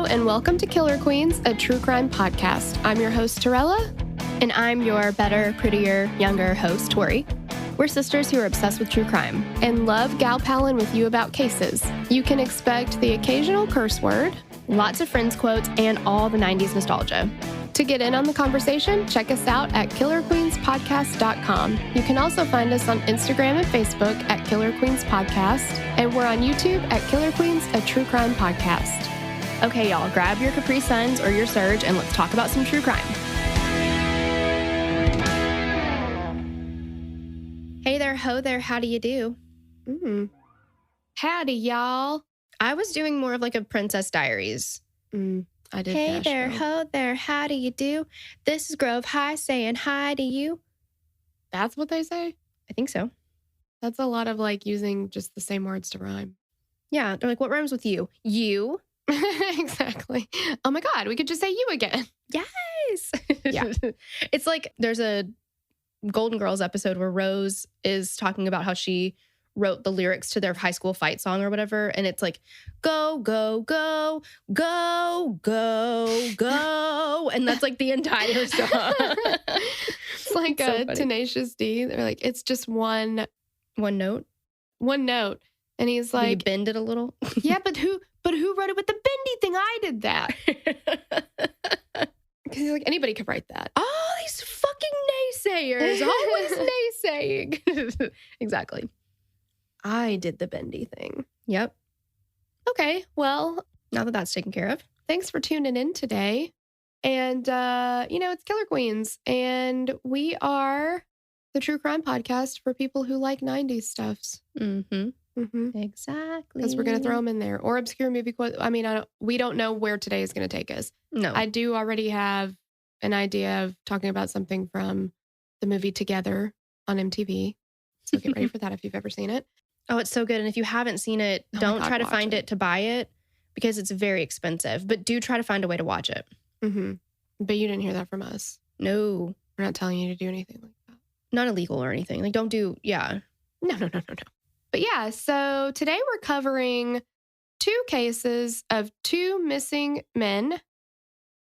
and welcome to Killer Queens, a true crime podcast. I'm your host, Torella. And I'm your better, prettier, younger host, Tori. We're sisters who are obsessed with true crime. And love gal-palin with you about cases. You can expect the occasional curse word, lots of Friends quotes, and all the 90s nostalgia. To get in on the conversation, check us out at killerqueenspodcast.com. You can also find us on Instagram and Facebook at Killer Queens Podcast, and we're on YouTube at Killer Queens, a true crime podcast. Okay, y'all, grab your Capri Suns or your Surge, and let's talk about some true crime. Hey there, ho there, how do you do? Howdy, y'all. I was doing more of like a Princess Diaries. I did. Hey Nashville. there, ho there, how do you do? This is Grove High saying hi to you. That's what they say? I think so. That's a lot of like using just the same words to rhyme. Yeah, they're like, what rhymes with you? You. Exactly. Oh my God, we could just say you again. Yes. Yeah. It's like there's a Golden Girls episode where Rose is talking about how she wrote the lyrics to their high school fight song or whatever. And it's like, go, go, go, go, go, go. And that's like the entire song. It's like so a funny. Tenacious D. They're like, it's just one note. And he's Will you like, bend it a little? yeah, but who wrote it with the bendy thing? I did that. Because he's like, anybody could write that. All these fucking naysayers, always naysaying. Exactly. I did the bendy thing. Yep. Okay, well, Now that that's taken care of. thanks for tuning in today. And, it's Killer Queens. And we are the true crime podcast for people who like 90s stuffs. Mm-hmm. Mm-hmm. Exactly. Because we're going to throw them in there. Or obscure movie quotes. I mean, we don't know where today is going to take us. No. I do already have an idea of talking about something from the movie Together on MTV. So get ready for that if you've ever seen it. Oh, it's so good. And if you haven't seen it, Oh my don't God, try to watch find it. it to buy it because it's very expensive. But do try to find a way to watch it. Mm-hmm. But you didn't hear that from us. No, We're not telling you to do anything like that. not illegal or anything. Like, don't do, yeah. No. But yeah, so today we're covering 2 cases of 2 missing men,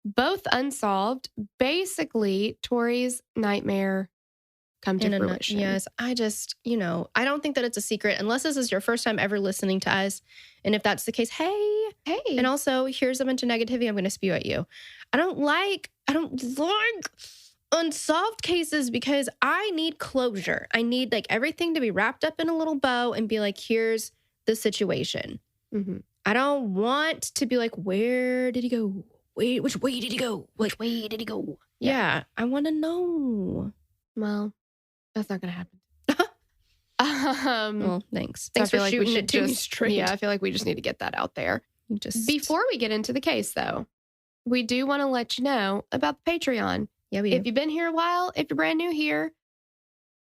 both unsolved. Basically, Tori's nightmare come to fruition. Yes, I just, I don't think that it's a secret unless this is your first time ever listening to us. And if that's the case, hey. And also, here's a bunch of negativity I'm going to spew at you. I don't like unsolved cases because I need closure. I need like everything to be wrapped up in a little bow and be like, here's the situation. Mm-hmm. I don't want to be like, where did he go? Wait, which way did he go? Which way did he go? Yeah, I want to know. Well, that's not going to happen. Well, thanks. So Thanks I feel for like shooting we should it to me just, straight. yeah, I feel like we just need to get that out there. Just Before we get into the case, though, we do want to let you know about the Patreon. Yeah, we do. If you've been here a while, if you're brand new here,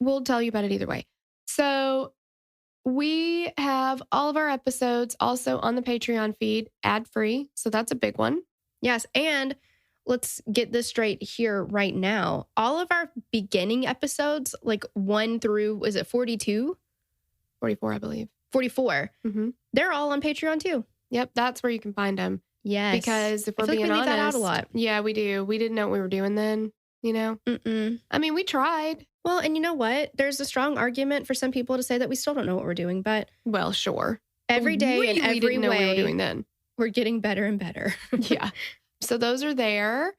we'll tell you about it either way. So we have all of our episodes also on the Patreon feed, ad-free. So that's a big one. Yes, and let's get this straight here right now. All of our beginning episodes, like 1 through, is it 42? 44, I believe. 44. Mm-hmm. They're all on Patreon too. Yep, that's where you can find them. Yes. Because if we're I feel being like we leave honest, that out a lot. Yeah, we do. We didn't know what we were doing then, Mm-mm. I mean, we tried. Well, and you know what? There's a strong argument for some people to say that we still don't know what we're doing, but Well, sure. every day Really and every didn't know way, what we were doing then. we're getting better and better. Yeah. So those are there.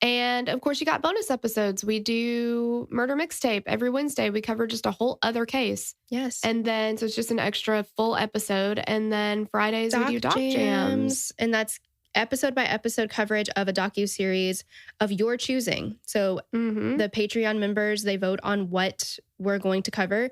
And of course, you got bonus episodes. We do Murder Mixtape every Wednesday. We cover just a whole other case. Yes. And then, so it's just an extra full episode. And then Fridays, we do Doc Jams. And that's episode by episode coverage of a docuseries of your choosing. So Mm-hmm. the Patreon members, they vote on what we're going to cover.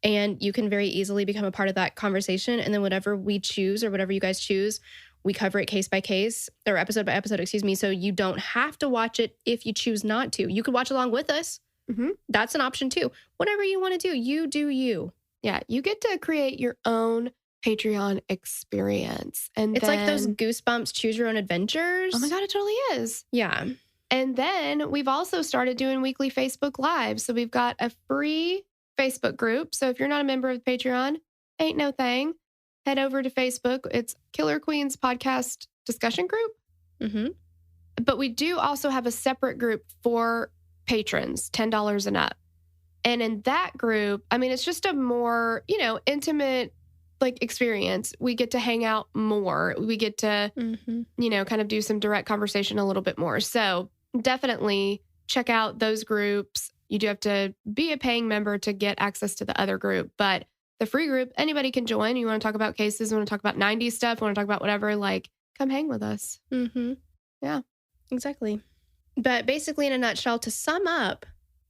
And you can very easily become a part of that conversation. And then whatever we choose or whatever you guys choose, we cover it case by case or episode by episode, So you don't have to watch it if you choose not to. You could watch along with us. Mm-hmm. That's an option too. Whatever you want to do, you do you. Yeah. You get to create your own Patreon experience. And It's like those then- Goosebumps choose your own adventures. Oh my God, it totally is. Yeah. And then we've also started doing weekly Facebook Lives. So we've got a free Facebook group. So if you're not a member of Patreon, ain't no thing. Head over to Facebook. It's Killer Queens Podcast Discussion Group. Mm-hmm. But we do also have a separate group for patrons, $10 and up. And in that group, I mean, it's just a more, intimate experience. We get to hang out more. We get to, kind of do some direct conversation a little bit more. So definitely check out those groups. You do have to be a paying member to get access to the other group, but the free group, anybody can join. You want to talk about cases, want to talk about 90s stuff, want to talk about whatever, come hang with us. Mm-hmm. Yeah, exactly. But basically, in a nutshell, to sum up,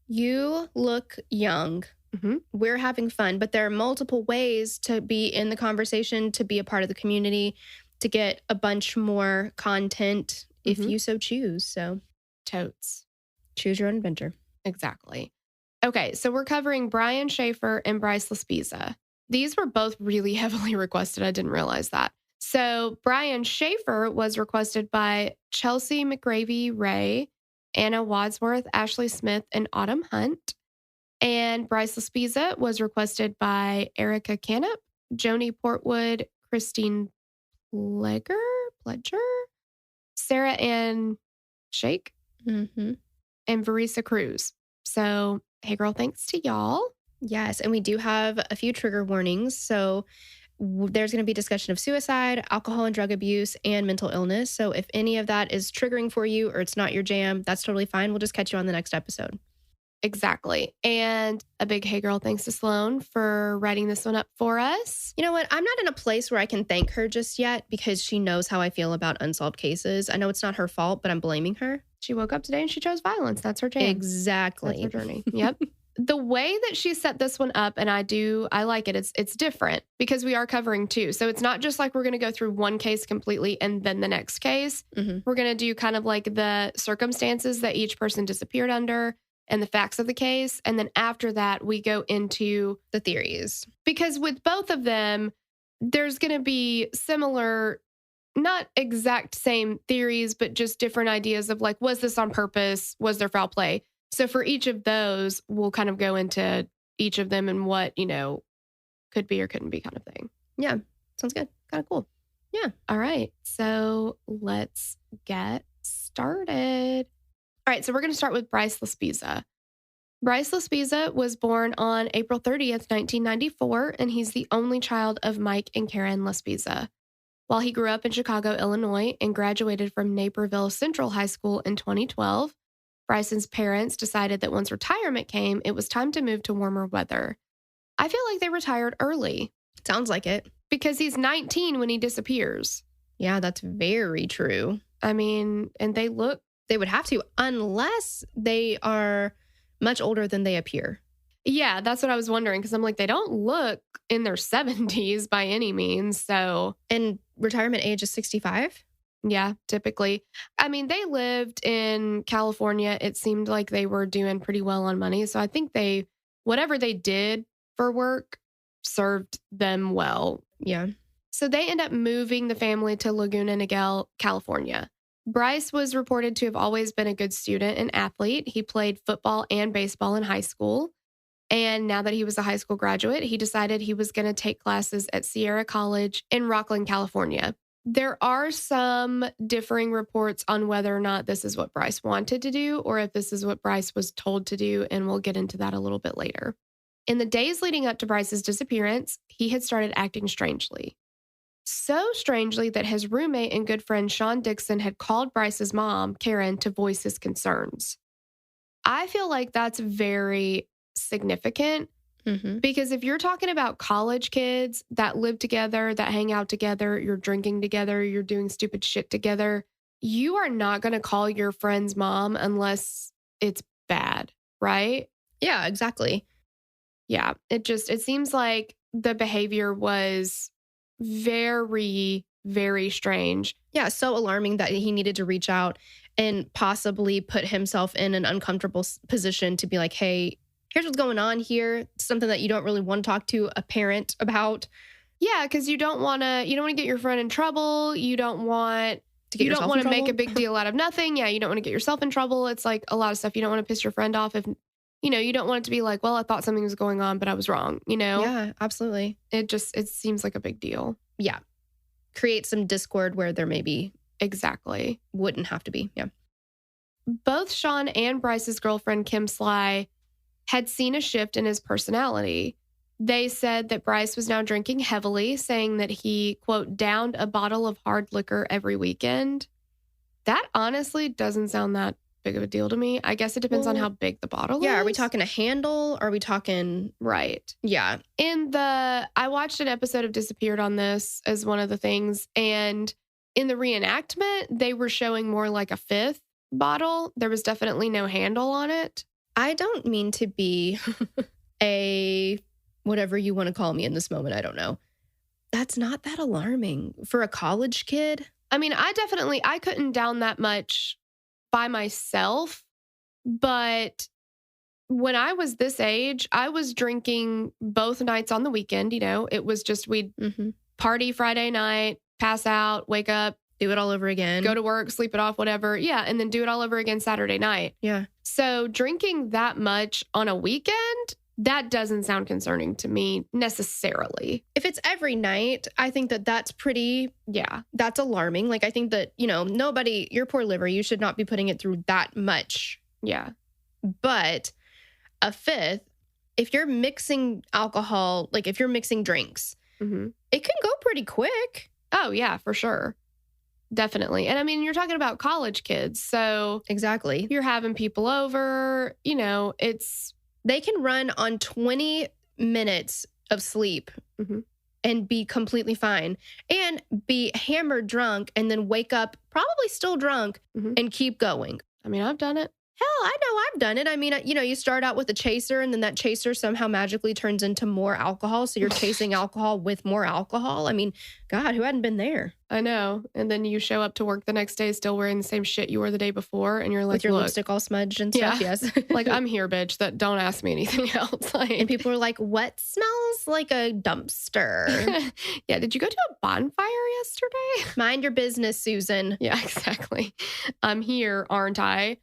you look young. Mm-hmm. We're having fun, but there are multiple ways to be in the conversation, to be a part of the community, to get a bunch more content if you so choose. So, totes. Choose your own adventure. Exactly. Okay, so we're covering Brian Shaffer and Bryce Laspisa. These were both really heavily requested. I didn't realize that. So Brian Shaffer was requested by Chelsea McGravy Ray, Anna Wadsworth, Ashley Smith, and Autumn Hunt. And Bryce Laspisa was requested by Erica Canup, Joni Portwood, Christine Pledger, Sarah Ann Shake, and Verisa Cruz. So, hey girl, thanks to y'all. Yes, and we do have a few trigger warnings. So there's going to be discussion of suicide, alcohol and drug abuse, and mental illness. So if any of that is triggering for you or it's not your jam, that's totally fine. We'll just catch you on the next episode. Exactly. And a big hey girl, thanks to Sloan for writing this one up for us. You know what? I'm not in a place where I can thank her just yet because she knows how I feel about unsolved cases. I know it's not her fault, but I'm blaming her. She woke up today and she chose violence. That's her jam. Exactly. That's her journey. Yep. The way that she set this one up, and I like it. It's different because we are covering two. So it's not just like we're going to go through one case completely and then the next case. We're going to do kind of like the circumstances that each person disappeared under and the facts of the case. And then after that, we go into the theories. Because with both of them, there's going to be similar, not exact same theories, but just different ideas of was this on purpose? Was there foul play? So for each of those, we'll kind of go into each of them and what, could be or couldn't be kind of thing. Yeah. Sounds good. Kind of cool. Yeah. All right. So let's get started. All right. So we're going to start with Bryce Laspisa. Bryce Laspisa was born on April 30th, 1994, and he's the only child of Mike and Karen Laspisa. While he grew up in Chicago, Illinois, and graduated from Naperville Central High School in 2012, Bryson's parents decided that once retirement came, it was time to move to warmer weather. I feel like they retired early. Sounds like it. Because he's 19 when he disappears. Yeah, that's very true. I mean, and they would have to, unless they are much older than they appear. Yeah, that's what I was wondering, because I'm like, they don't look in their 70s by any means, so. And retirement age is 65? Yeah, typically. I mean, they lived in California. It seemed like they were doing pretty well on money. So I think whatever they did for work served them well. Yeah. So they end up moving the family to Laguna Niguel, California. Bryce was reported to have always been a good student and athlete. He played football and baseball in high school. And now that he was a high school graduate, he decided he was going to take classes at Sierra College in Rocklin, California. There are some differing reports on whether or not this is what Bryce wanted to do or if this is what Bryce was told to do, and we'll get into that a little bit later. In the days leading up to Bryce's disappearance, he had started acting strangely. So strangely that his roommate and good friend Sean Dixon had called Bryce's mom, Karen, to voice his concerns. I feel like that's very significant. Because if you're talking about college kids that live together, that hang out together, you're drinking together, you're doing stupid shit together, you are not going to call your friend's mom unless it's bad, right? Yeah, exactly. Yeah, it seems like the behavior was very, very strange. Yeah, so alarming that he needed to reach out and possibly put himself in an uncomfortable position to be like, hey, here's what's going on here. Something that you don't really want to talk to a parent about. Yeah, because you don't want to get your friend in trouble. You don't want to make a big deal out of nothing. Yeah, you don't want to get yourself in trouble. It's like a lot of stuff. You don't want to piss your friend off if, you don't want it to be like, well, I thought something was going on, but I was wrong, Yeah, absolutely. It seems like a big deal. Yeah. Create some discord where there may be Exactly. Wouldn't have to be. Yeah. Both Sean and Bryce's girlfriend, Kim Sly, had seen a shift in his personality. They said that Bryce was now drinking heavily, saying that he, quote, downed a bottle of hard liquor every weekend. That honestly doesn't sound that big of a deal to me. I guess it depends on how big the bottle is. Yeah, are we talking a handle? Are we talking... Right. Yeah. I watched an episode of Disappeared on this as one of the things, and in the reenactment, they were showing more like a fifth bottle. There was definitely no handle on it. I don't mean to be a whatever you want to call me in this moment. I don't know. That's not that alarming for a college kid. I mean, I couldn't down that much by myself, but when I was this age, I was drinking both nights on the weekend. You know, it was just we'd party Friday night, pass out, wake up, do it all over again, go to work, sleep it off, whatever. Yeah. And then do it all over again Saturday night. Yeah. So drinking that much on a weekend, that doesn't sound concerning to me necessarily. If it's every night, I think that that's pretty, that's alarming. Like, I think that, you know, your poor liver, you should not be putting it through that much. Yeah. But a fifth, if you're mixing alcohol, like if you're mixing drinks, it can go pretty quick. Oh, yeah, for sure. Definitely. And I mean, you're talking about college kids. So exactly. You're having people over, you know, they can run on 20 minutes of sleep and be completely fine and be hammered drunk and then wake up probably still drunk and keep going. I mean, I've done it. Hell, I know I've done it. I mean, you know, you start out with a chaser and then that chaser somehow magically turns into more alcohol. So you're chasing alcohol with more alcohol. I mean, God, who hadn't been there? I know. And then you show up to work the next day still wearing the same shit you wore the day before. And you're like, with your lipstick all smudged and stuff. Yeah. Yes. Like, I'm here, bitch. That don't ask me anything else. And people are like, what smells like a dumpster? Yeah. Did you go to a bonfire yesterday? Mind your business, Susan. Yeah, exactly. I'm here, aren't I?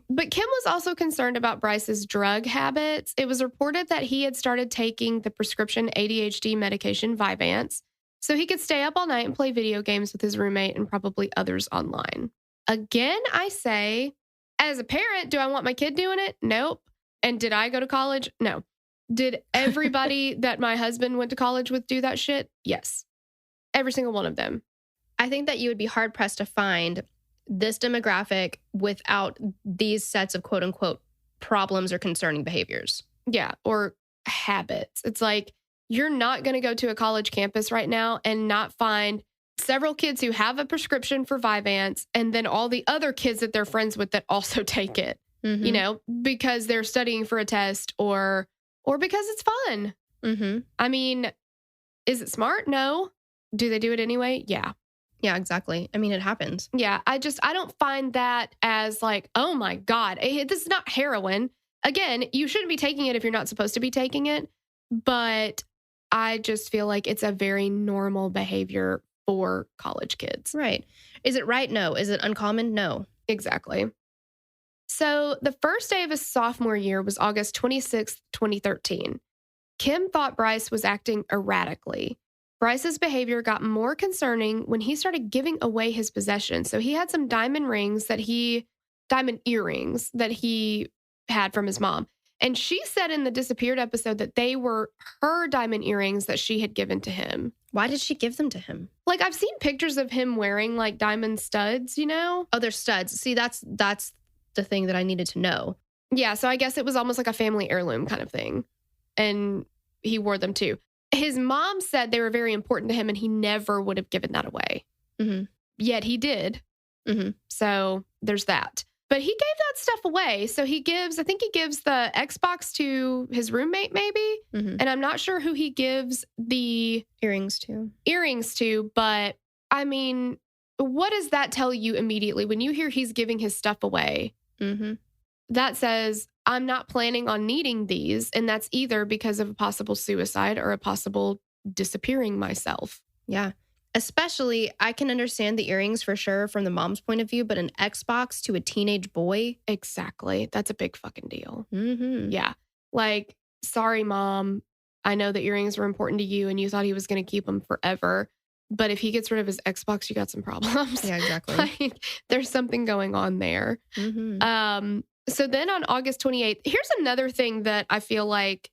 But Kim was also concerned about Bryce's drug habits. It was reported that he had started taking the prescription ADHD medication Vyvanse so he could stay up all night and play video games with his roommate and probably others online. Again, I say, as a parent, do I want my kid doing it? Nope. And did I go to college? No. Did everybody that my husband went to college with do that shit? Yes. Every single one of them. I think that you would be hard pressed to find this demographic without these sets of quote unquote problems or concerning behaviors. Yeah. Or habits. It's like, you're not going to go to a college campus right now and not find several kids who have a prescription for Vyvanse and then all the other kids that they're friends with that also take it, you know, because they're studying for a test or because it's fun. I mean, is it smart? No. Do they do it anyway? Yeah. Yeah, exactly. I mean, it happens. Yeah. I don't find that as like, oh my God, this is not heroin. Again, you shouldn't be taking it if you're not supposed to be taking it. But I just feel like it's a very normal behavior for college kids. Right. Is it right? No. Is it uncommon? No. Exactly. So the first day of his sophomore year was August 26th, 2013. Kim thought Bryce was acting erratically. Bryce's behavior got more concerning when he started giving away his possessions. So he had some diamond earrings that he had from his mom. And she said in the Disappeared episode that they were her diamond earrings that she had given to him. Why did she give them to him? Like, I've seen pictures of him wearing like diamond studs, you know? Oh, they're studs. See, that's the thing that I needed to know. Yeah, so I guess it was almost like a family heirloom kind of thing. And he wore them too. His mom said they were very important to him and he never would have given that away. Yet he did. So there's that. But he gave that stuff away. So I think he gives the Xbox to his roommate maybe. And I'm not sure who he gives the earrings to. But I mean, what does that tell you immediately? When you hear he's giving his stuff away, that says, I'm not planning on needing these. And that's either because of a possible suicide or a possible disappearing myself. Yeah. Especially, I can understand the earrings for sure from the mom's point of view, but an Xbox to a teenage boy? Exactly. That's a big fucking deal. Yeah. Like, sorry, Mom. I know that earrings were important to you and you thought he was going to keep them forever. But if he gets rid of his Xbox, you got some problems. Yeah, exactly. Like, there's something going on there. So then on August 28th, here's another thing that I feel like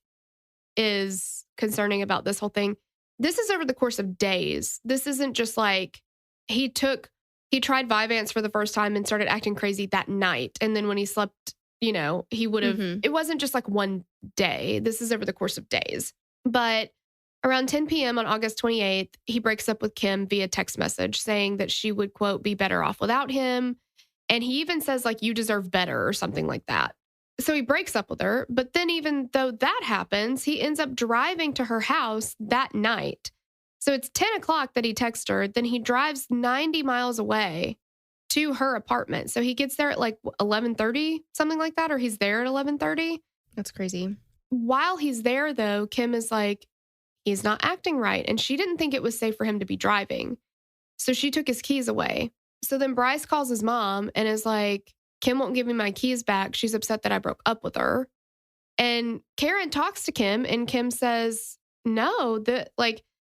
is concerning about this whole thing. This is over the course of days. This isn't just like he tried Vyvanse for the first time and started acting crazy that night. And then when he slept, you know, he would have, it wasn't just like one day. This is over the course of days. But around 10 p.m. on August 28th, he breaks up with Kim via text message saying that she would, quote, be better off without him. And he even says, like, you deserve better or something like that. So he breaks up with her. But then even though that happens, he ends up driving to her house that night. So it's 10 o'clock that he texts her. Then he drives 90 miles away to her apartment. So he gets there at like 11:30, something like that, or he's there at 11:30. That's crazy. While he's there, though, Kim is like, he's not acting right. And she didn't think it was safe for him to be driving. So she took his keys away. So then Bryce calls his mom and is like, Kim won't give me my keys back. She's upset that I broke up with her. And Karen talks to Kim and Kim says, no,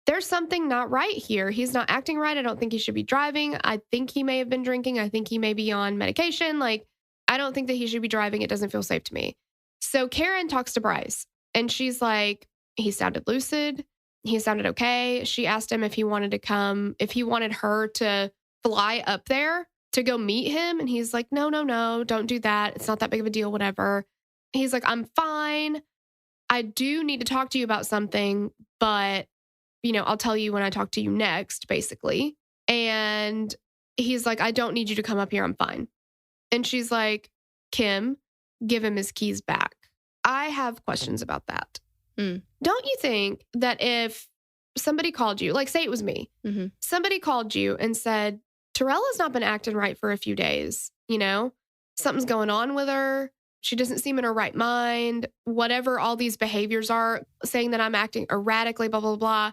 there's something not right here. He's not acting right. I don't think he should be driving. I think he may have been drinking. I think he may be on medication. Like, I don't think that he should be driving. It doesn't feel safe to me. So Karen talks to Bryce and she's like, he sounded lucid. He sounded okay. She asked him if he wanted to come, if he wanted her to fly up there to go meet him. And he's like, no, don't do that. It's not that big of a deal, whatever. He's like, I'm fine. I do need to talk to you about something, but, you know, I'll tell you when I talk to you next, basically. And he's like, I don't need you to come up here. I'm fine. And she's like, Kim, give him his keys back. I have questions about that. Don't you think that if somebody called you, like say it was me, somebody called you and said, Terrell has not been acting right for a few days, you know, something's going on with her. She doesn't seem in her right mind, whatever all these behaviors are, saying that I'm acting erratically, blah, blah, blah.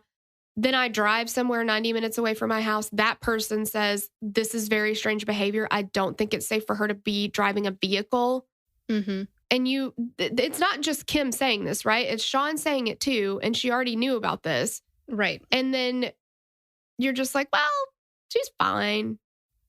Then I drive somewhere 90 minutes away from my house. That person says, this is very strange behavior. I don't think it's safe for her to be driving a vehicle. And it's not just Kim saying this, right? It's Sean saying it too. And she already knew about this. Right. And then you're just like, well, she's fine.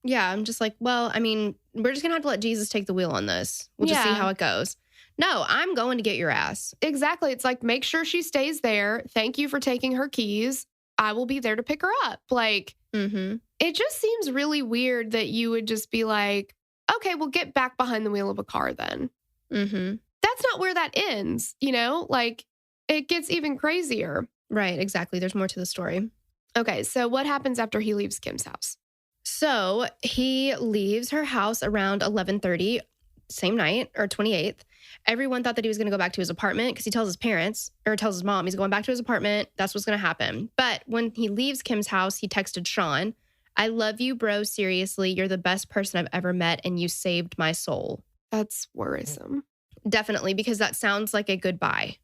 Yeah. I'm just like, well, I mean, we're just going to have to let Jesus take the wheel on this. We'll just see how it goes. No, I'm going to get your ass. Exactly. It's like, make sure she stays there. Thank you for taking her keys. I will be there to pick her up. Like, it just seems really weird that you would just be like, okay, we'll get back behind the wheel of a car then. That's not where that ends, you know? Like, it gets even crazier. Right, exactly. There's more to the story. Okay, so what happens after he leaves Kim's house? So he leaves her house around 11:30, same night, or 28th. Everyone thought that he was going to go back to his apartment because he tells his parents, or tells his mom, he's going back to his apartment. That's what's going to happen. But when he leaves Kim's house, he texted Sean, I love you, bro. Seriously, you're the best person I've ever met, and you saved my soul. That's worrisome. Definitely, because that sounds like a goodbye.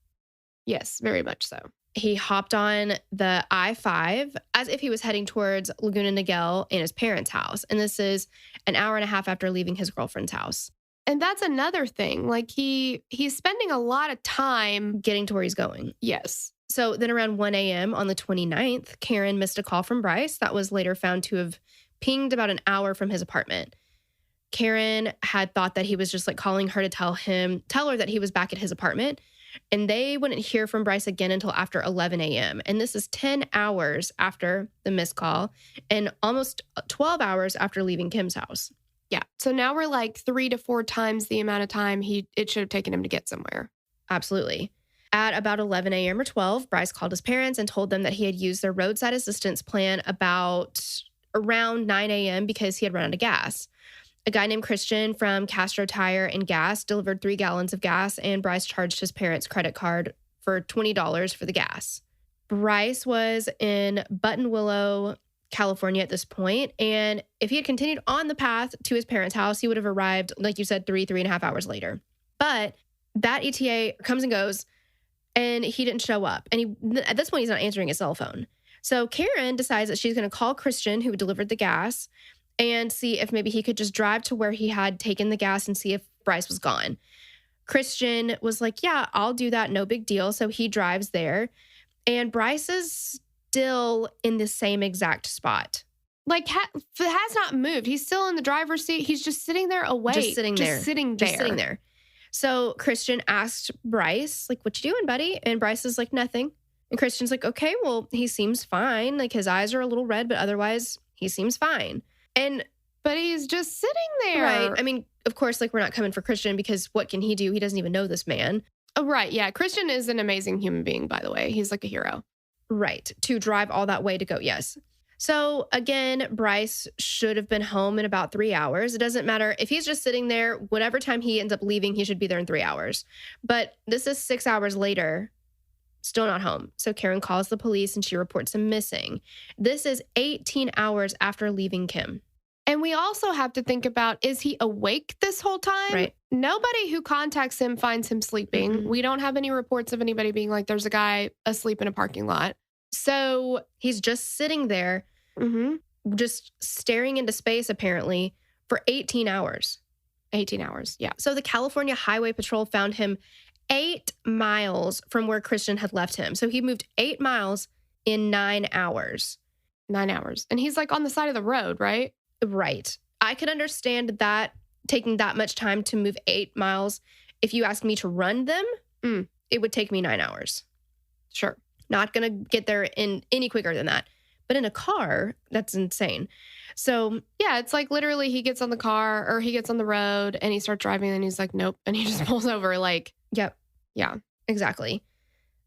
Yes, very much so. He hopped on the I-5 as if he was heading towards Laguna Niguel and his parents' house. And this is an hour and a half after leaving his girlfriend's house. And that's another thing. Like he's spending a lot of time getting to where he's going. Yes. So then around 1 a.m. on the 29th, Karen missed a call from Bryce that was later found to have pinged about an hour from his apartment. Karen had thought that he was just like calling her to tell her that he was back at his apartment. And they wouldn't hear from Bryce again until after 11 a.m. And this is 10 hours after the missed call and almost 12 hours after leaving Kim's house. Yeah. So now we're like 3 to 4 times the amount of time it should have taken him to get somewhere. Absolutely. At about 11 a.m. or 12, Bryce called his parents and told them that he had used their roadside assistance plan about around 9 a.m. because he had run out of gas. A guy named Christian from Castro Tire and Gas delivered 3 gallons of gas, and Bryce charged his parents' credit card for $20 for the gas. Bryce was in Buttonwillow, California at this point, and if he had continued on the path to his parents' house, he would have arrived, like you said, 3.5 hours later. But that ETA comes and goes, and he didn't show up. And at this point, he's not answering his cell phone. So Karen decides that she's going to call Christian, who delivered the gas, and see if maybe he could just drive to where he had taken the gas and see if Bryce was gone. Christian was like, yeah, I'll do that. No big deal. So he drives there, and Bryce is still in the same exact spot. Like, has not moved. He's still in the driver's seat. He's just sitting there awake. Just sitting there. Just sitting there. So Christian asked Bryce, like, what you doing, buddy? And Bryce is like, nothing. And Christian's like, okay, well, he seems fine. Like, his eyes are a little red, but otherwise he seems fine. But he's just sitting there. Right. I mean, of course, like, we're not coming for Christian because what can he do? He doesn't even know this man. Oh, right. Yeah. Christian is an amazing human being, by the way. He's like a hero. Right. To drive all that way to go. Yes. So again, Bryce should have been home in about 3 hours. It doesn't matter if he's just sitting there, whatever time he ends up leaving, he should be there in 3 hours. But this is 6 hours later, still not home. So Karen calls the police and she reports him missing. This is 18 hours after leaving Kim. And we also have to think about, is he awake this whole time? Right. Nobody who contacts him finds him sleeping. Mm-hmm. We don't have any reports of anybody being like, there's a guy asleep in a parking lot. So he's just sitting there, just staring into space, apparently, for 18 hours. 18 hours, yeah. So the California Highway Patrol found him 8 miles from where Christian had left him. So he moved 8 miles in 9 hours. 9 hours. And he's like on the side of the road, right? Right. I could understand that taking that much time to move 8 miles. If you ask me to run them, it would take me 9 hours. Sure. Not going to get there in any quicker than that. But in a car, that's insane. So, yeah, it's like literally he gets on the car or he gets on the road and he starts driving and he's like, nope. And he just pulls over like, yep. Yeah, exactly.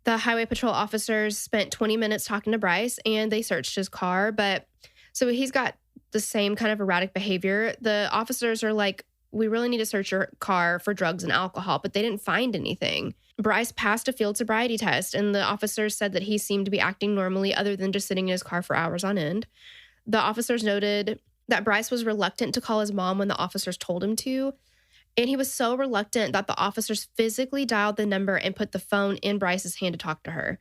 The highway patrol officers spent 20 minutes talking to Bryce and they searched his car. But so he's got the same kind of erratic behavior. The officers are like, we really need to search your car for drugs and alcohol, but they didn't find anything. Bryce passed a field sobriety test, and the officers said that he seemed to be acting normally other than just sitting in his car for hours on end. The officers noted that Bryce was reluctant to call his mom when the officers told him to, and he was so reluctant that the officers physically dialed the number and put the phone in Bryce's hand to talk to her.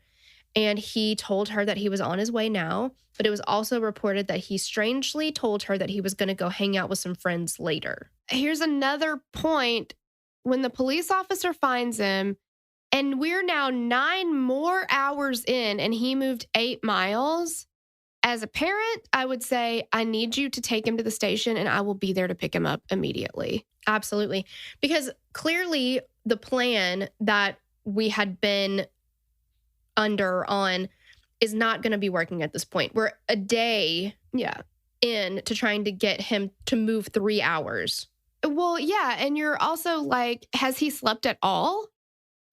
And he told her that he was on his way now, but it was also reported that he strangely told her that he was going to go hang out with some friends later. Here's another point. When the police officer finds him, and we're now 9 more hours in, and he moved 8 miles. As a parent, I would say, I need you to take him to the station, and I will be there to pick him up immediately. Absolutely. Because clearly the plan that we had been on is not going to be working at this point. We're a day in to trying to get him to move 3 hours. Well, yeah. And you're also like, has he slept at all?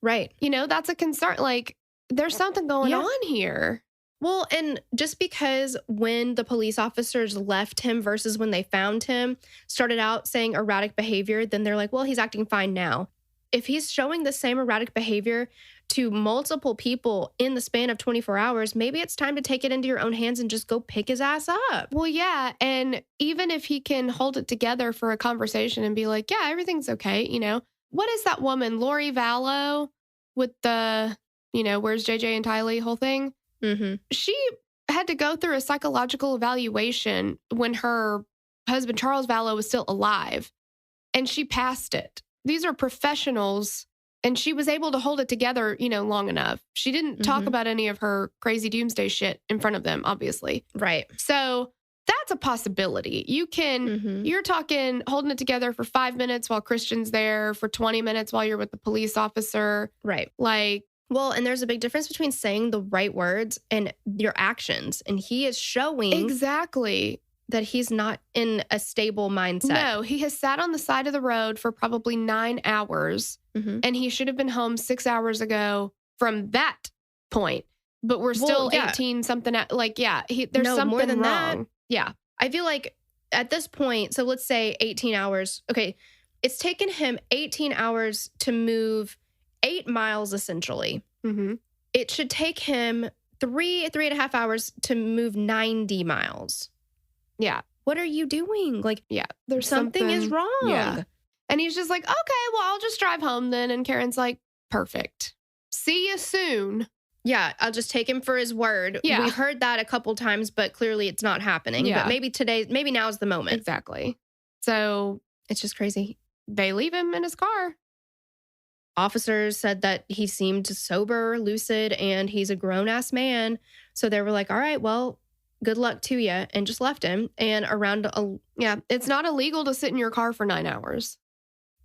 Right. You know, that's a concern. Like, there's something going on here. Well, and just because when the police officers left him versus when they found him started out saying erratic behavior, then they're like, well, he's acting fine now. If he's showing the same erratic behavior to multiple people in the span of 24 hours, maybe it's time to take it into your own hands and just go pick his ass up. Well, yeah. And even if he can hold it together for a conversation and be like, yeah, everything's okay. You know, what is that woman, Lori Vallow, with the, you know, where's JJ and Tylee whole thing? Mm-hmm. She had to go through a psychological evaluation when her husband, Charles Vallow, was still alive, and she passed it. These are professionals, and she was able to hold it together, you know, long enough. She didn't talk about any of her crazy doomsday shit in front of them, obviously. Right. So that's a possibility. You can, you're talking holding it together for 5 minutes while Christian's there, for 20 minutes while you're with the police officer. Right. Like, well, and there's a big difference between saying the right words and your actions. And he is showing exactly that he's not in a stable mindset. No, he has sat on the side of the road for probably 9 hours, and he should have been home 6 hours ago from that point. But we're still 18 something. Like, there's something more than wrong. That. Yeah. I feel like at this point, so let's say 18 hours. Okay. It's taken him 18 hours to move 8 miles, essentially. It should take him 3.5 hours to move 90 miles. Yeah. What are you doing? Like, there's something is wrong. Yeah. And he's just like, okay, well, I'll just drive home then. And Karen's like, perfect. See you soon. Yeah, I'll just take him for his word. Yeah. We've heard that a couple times, but clearly it's not happening. Yeah. But maybe now's the moment. Exactly. So it's just crazy. They leave him in his car. Officers said that he seemed sober, lucid, and he's a grown-ass man. So they were like, all right, well, good luck to you, and just left him. And it's not illegal to sit in your car for 9 hours.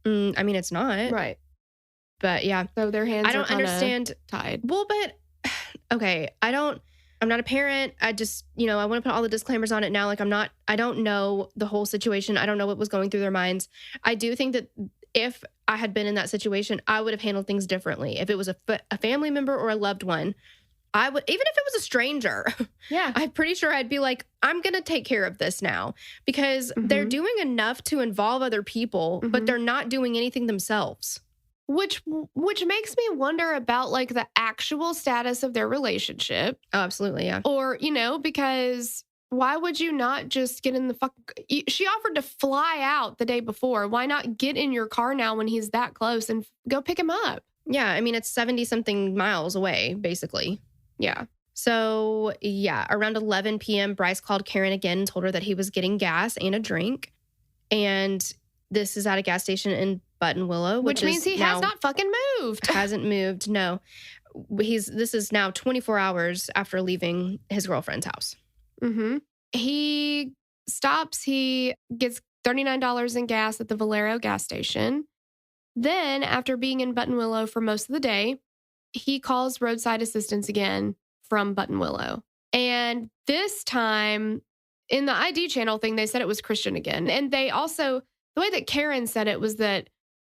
I mean, it's not. Right. But yeah. So their hands I don't understand. Tied. Well, but okay, I'm not a parent. I just, I want to put all the disclaimers on it now. Like I don't know the whole situation. I don't know what was going through their minds. I do think that if I had been in that situation, I would have handled things differently. If it was a family member or a loved one, I would, even if it was a stranger. Yeah. I'm pretty sure I'd be like, I'm going to take care of this now, because they're doing enough to involve other people, but they're not doing anything themselves. Which makes me wonder about like the actual status of their relationship. Oh, absolutely, yeah. Or, because why would you not just get in the she offered to fly out the day before. Why not get in your car now when he's that close and go pick him up? Yeah, I mean, it's 70 something miles away, basically. Yeah. So, yeah, around 11 p.m., Bryce called Karen again and told her that he was getting gas and a drink. And this is at a gas station in Buttonwillow, which means he has not fucking moved. Hasn't moved, no. This is now 24 hours after leaving his girlfriend's house. He stops. He gets $39 in gas at the Valero gas station. Then, after being in Buttonwillow for most of the day, he calls roadside assistance again from Buttonwillow. And this time, in the ID channel thing, they said it was Christian again. And they also, the way that Karen said it was that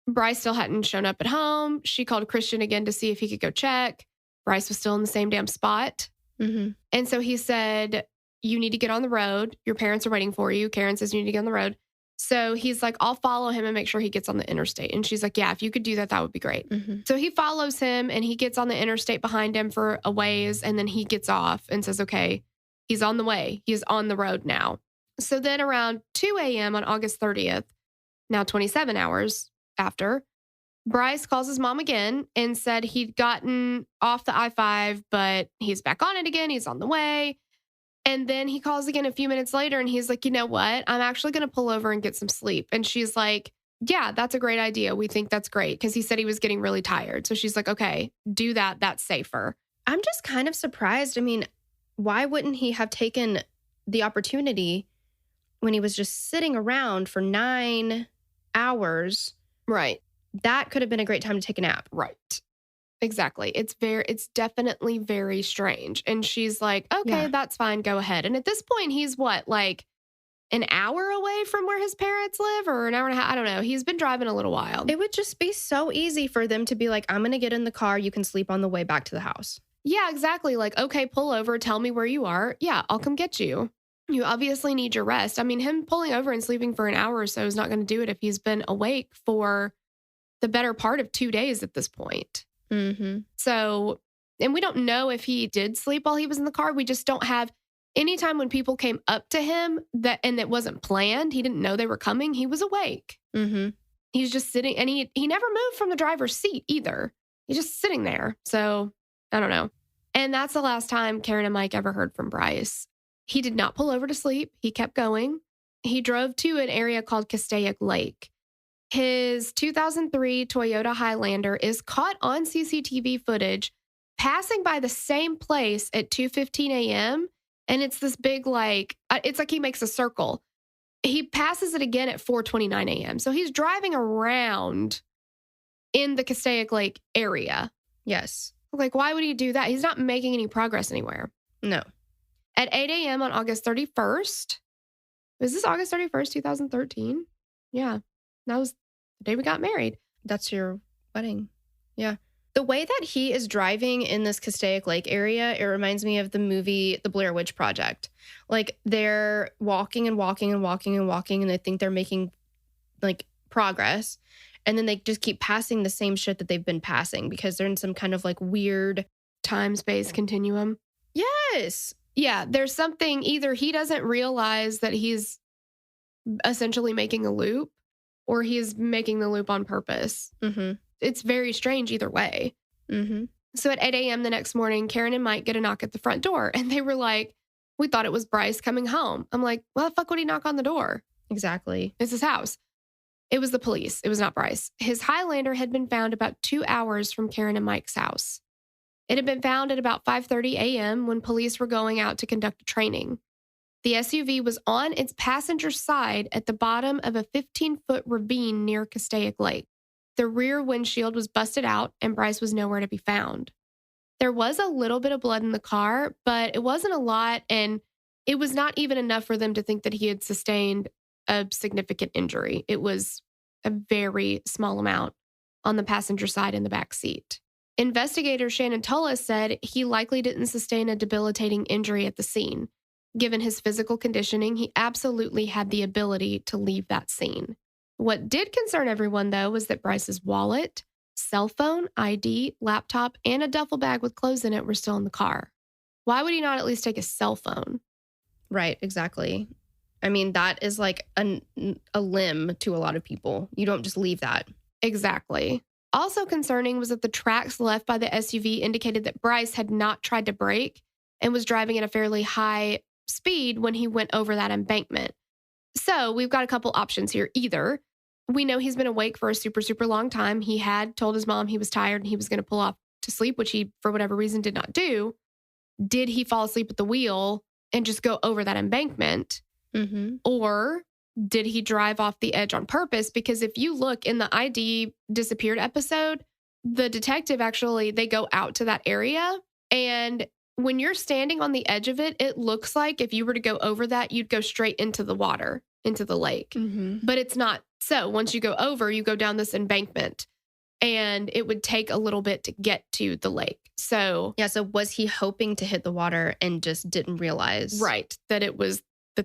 Bryce still hadn't shown up at home. She called Christian again to see if he could go check. Bryce was still in the same damn spot. And so he said, you need to get on the road. Your parents are waiting for you. Karen says you need to get on the road. So he's like, I'll follow him and make sure he gets on the interstate. And she's like, yeah, if you could do that, that would be great. So he follows him and he gets on the interstate behind him for a ways. And then he gets off and says, okay, he's on the way. He's on the road now. So then around 2 a.m. on August 30th, now 27 hours after, Bryce calls his mom again and said he'd gotten off the I-5, but he's back on it again. He's on the way. And then he calls again a few minutes later and he's like, you know what? I'm actually going to pull over and get some sleep. And she's like, yeah, that's a great idea. We think that's great. Because he said he was getting really tired. So she's like, okay, do that. That's safer. I'm just kind of surprised. I mean, why wouldn't he have taken the opportunity when he was just sitting around for 9 hours? Right. That could have been a great time to take a nap. Right. Exactly. It's definitely very strange. And she's like, okay, that's fine. Go ahead. And at this point, he's what, like an hour away from where his parents live, or an hour and a half? I don't know. He's been driving a little while. It would just be so easy for them to be like, I'm going to get in the car. You can sleep on the way back to the house. Yeah, exactly. Like, okay, pull over. Tell me where you are. Yeah, I'll come get you. You obviously need your rest. I mean, him pulling over and sleeping for an hour or so is not going to do it if he's been awake for the better part of 2 days at this point. So, and we don't know if he did sleep while he was in the car. We just don't have any time when people came up to him and it wasn't planned. He didn't know they were coming. He was awake. He's just sitting, and he never moved from the driver's seat either. He's just sitting there. So I don't know. And that's the last time Karen and Mike ever heard from Bryce. He did not pull over to sleep. He kept going. He drove to an area called Castaic Lake. His 2003 Toyota Highlander is caught on CCTV footage passing by the same place at 2:15 a.m. And it's this big, it's like he makes a circle. He passes it again at 4:29 a.m. So he's driving around in the Castaic Lake area. Yes. Like, why would he do that? He's not making any progress anywhere. No. At 8 a.m. on August 31st, was this August 31st, 2013? Yeah. That was the day we got married. That's your wedding. Yeah. The way that he is driving in this Castaic Lake area, it reminds me of the movie The Blair Witch Project. Like, they're walking and walking and walking and walking, and they think they're making, like, progress. And then they just keep passing the same shit that they've been passing because they're in some kind of, like, weird time-space continuum. Yes. Yeah, there's something, either he doesn't realize that he's essentially making a loop, or he's making the loop on purpose. It's very strange either way. So at 8 a.m. the next morning, Karen and Mike get a knock at the front door. And they were like, we thought it was Bryce coming home. I'm like, well, the fuck would he knock on the door? Exactly. It's his house. It was the police. It was not Bryce. His Highlander had been found about 2 hours from Karen and Mike's house. It had been found at about 5:30 a.m. when police were going out to conduct a training. The SUV was on its passenger side at the bottom of a 15-foot ravine near Castaic Lake. The rear windshield was busted out, and Bryce was nowhere to be found. There was a little bit of blood in the car, but it wasn't a lot, and it was not even enough for them to think that he had sustained a significant injury. It was a very small amount on the passenger side in the back seat. Investigator Shannon Tullis said he likely didn't sustain a debilitating injury at the scene. Given his physical conditioning, he absolutely had the ability to leave that scene. What did concern everyone, though, was that Bryce's wallet, cell phone, ID, laptop, and a duffel bag with clothes in it were still in the car. Why would he not at least take a cell phone? Right, exactly. I mean, that is like a limb to a lot of people. You don't just leave that. Exactly. Also concerning was that the tracks left by the SUV indicated that Bryce had not tried to brake and was driving at a fairly high speed when he went over that embankment. So we've got a couple options here. Either we know he's been awake for a super, super long time. He had told his mom he was tired and he was going to pull off to sleep, which he, for whatever reason, did not do. Did he fall asleep at the wheel and just go over that embankment? Mm-hmm. Or did he drive off the edge on purpose? Because if you look in the ID disappeared episode, the detective actually, they go out to that area. And when you're standing on the edge of it, it looks like if you were to go over that, you'd go straight into the water, into the lake. Mm-hmm. But it's not so. Once you go over, you go down this embankment and it would take a little bit to get to the lake. So, yeah. So was he hoping to hit the water and just didn't realize? Right.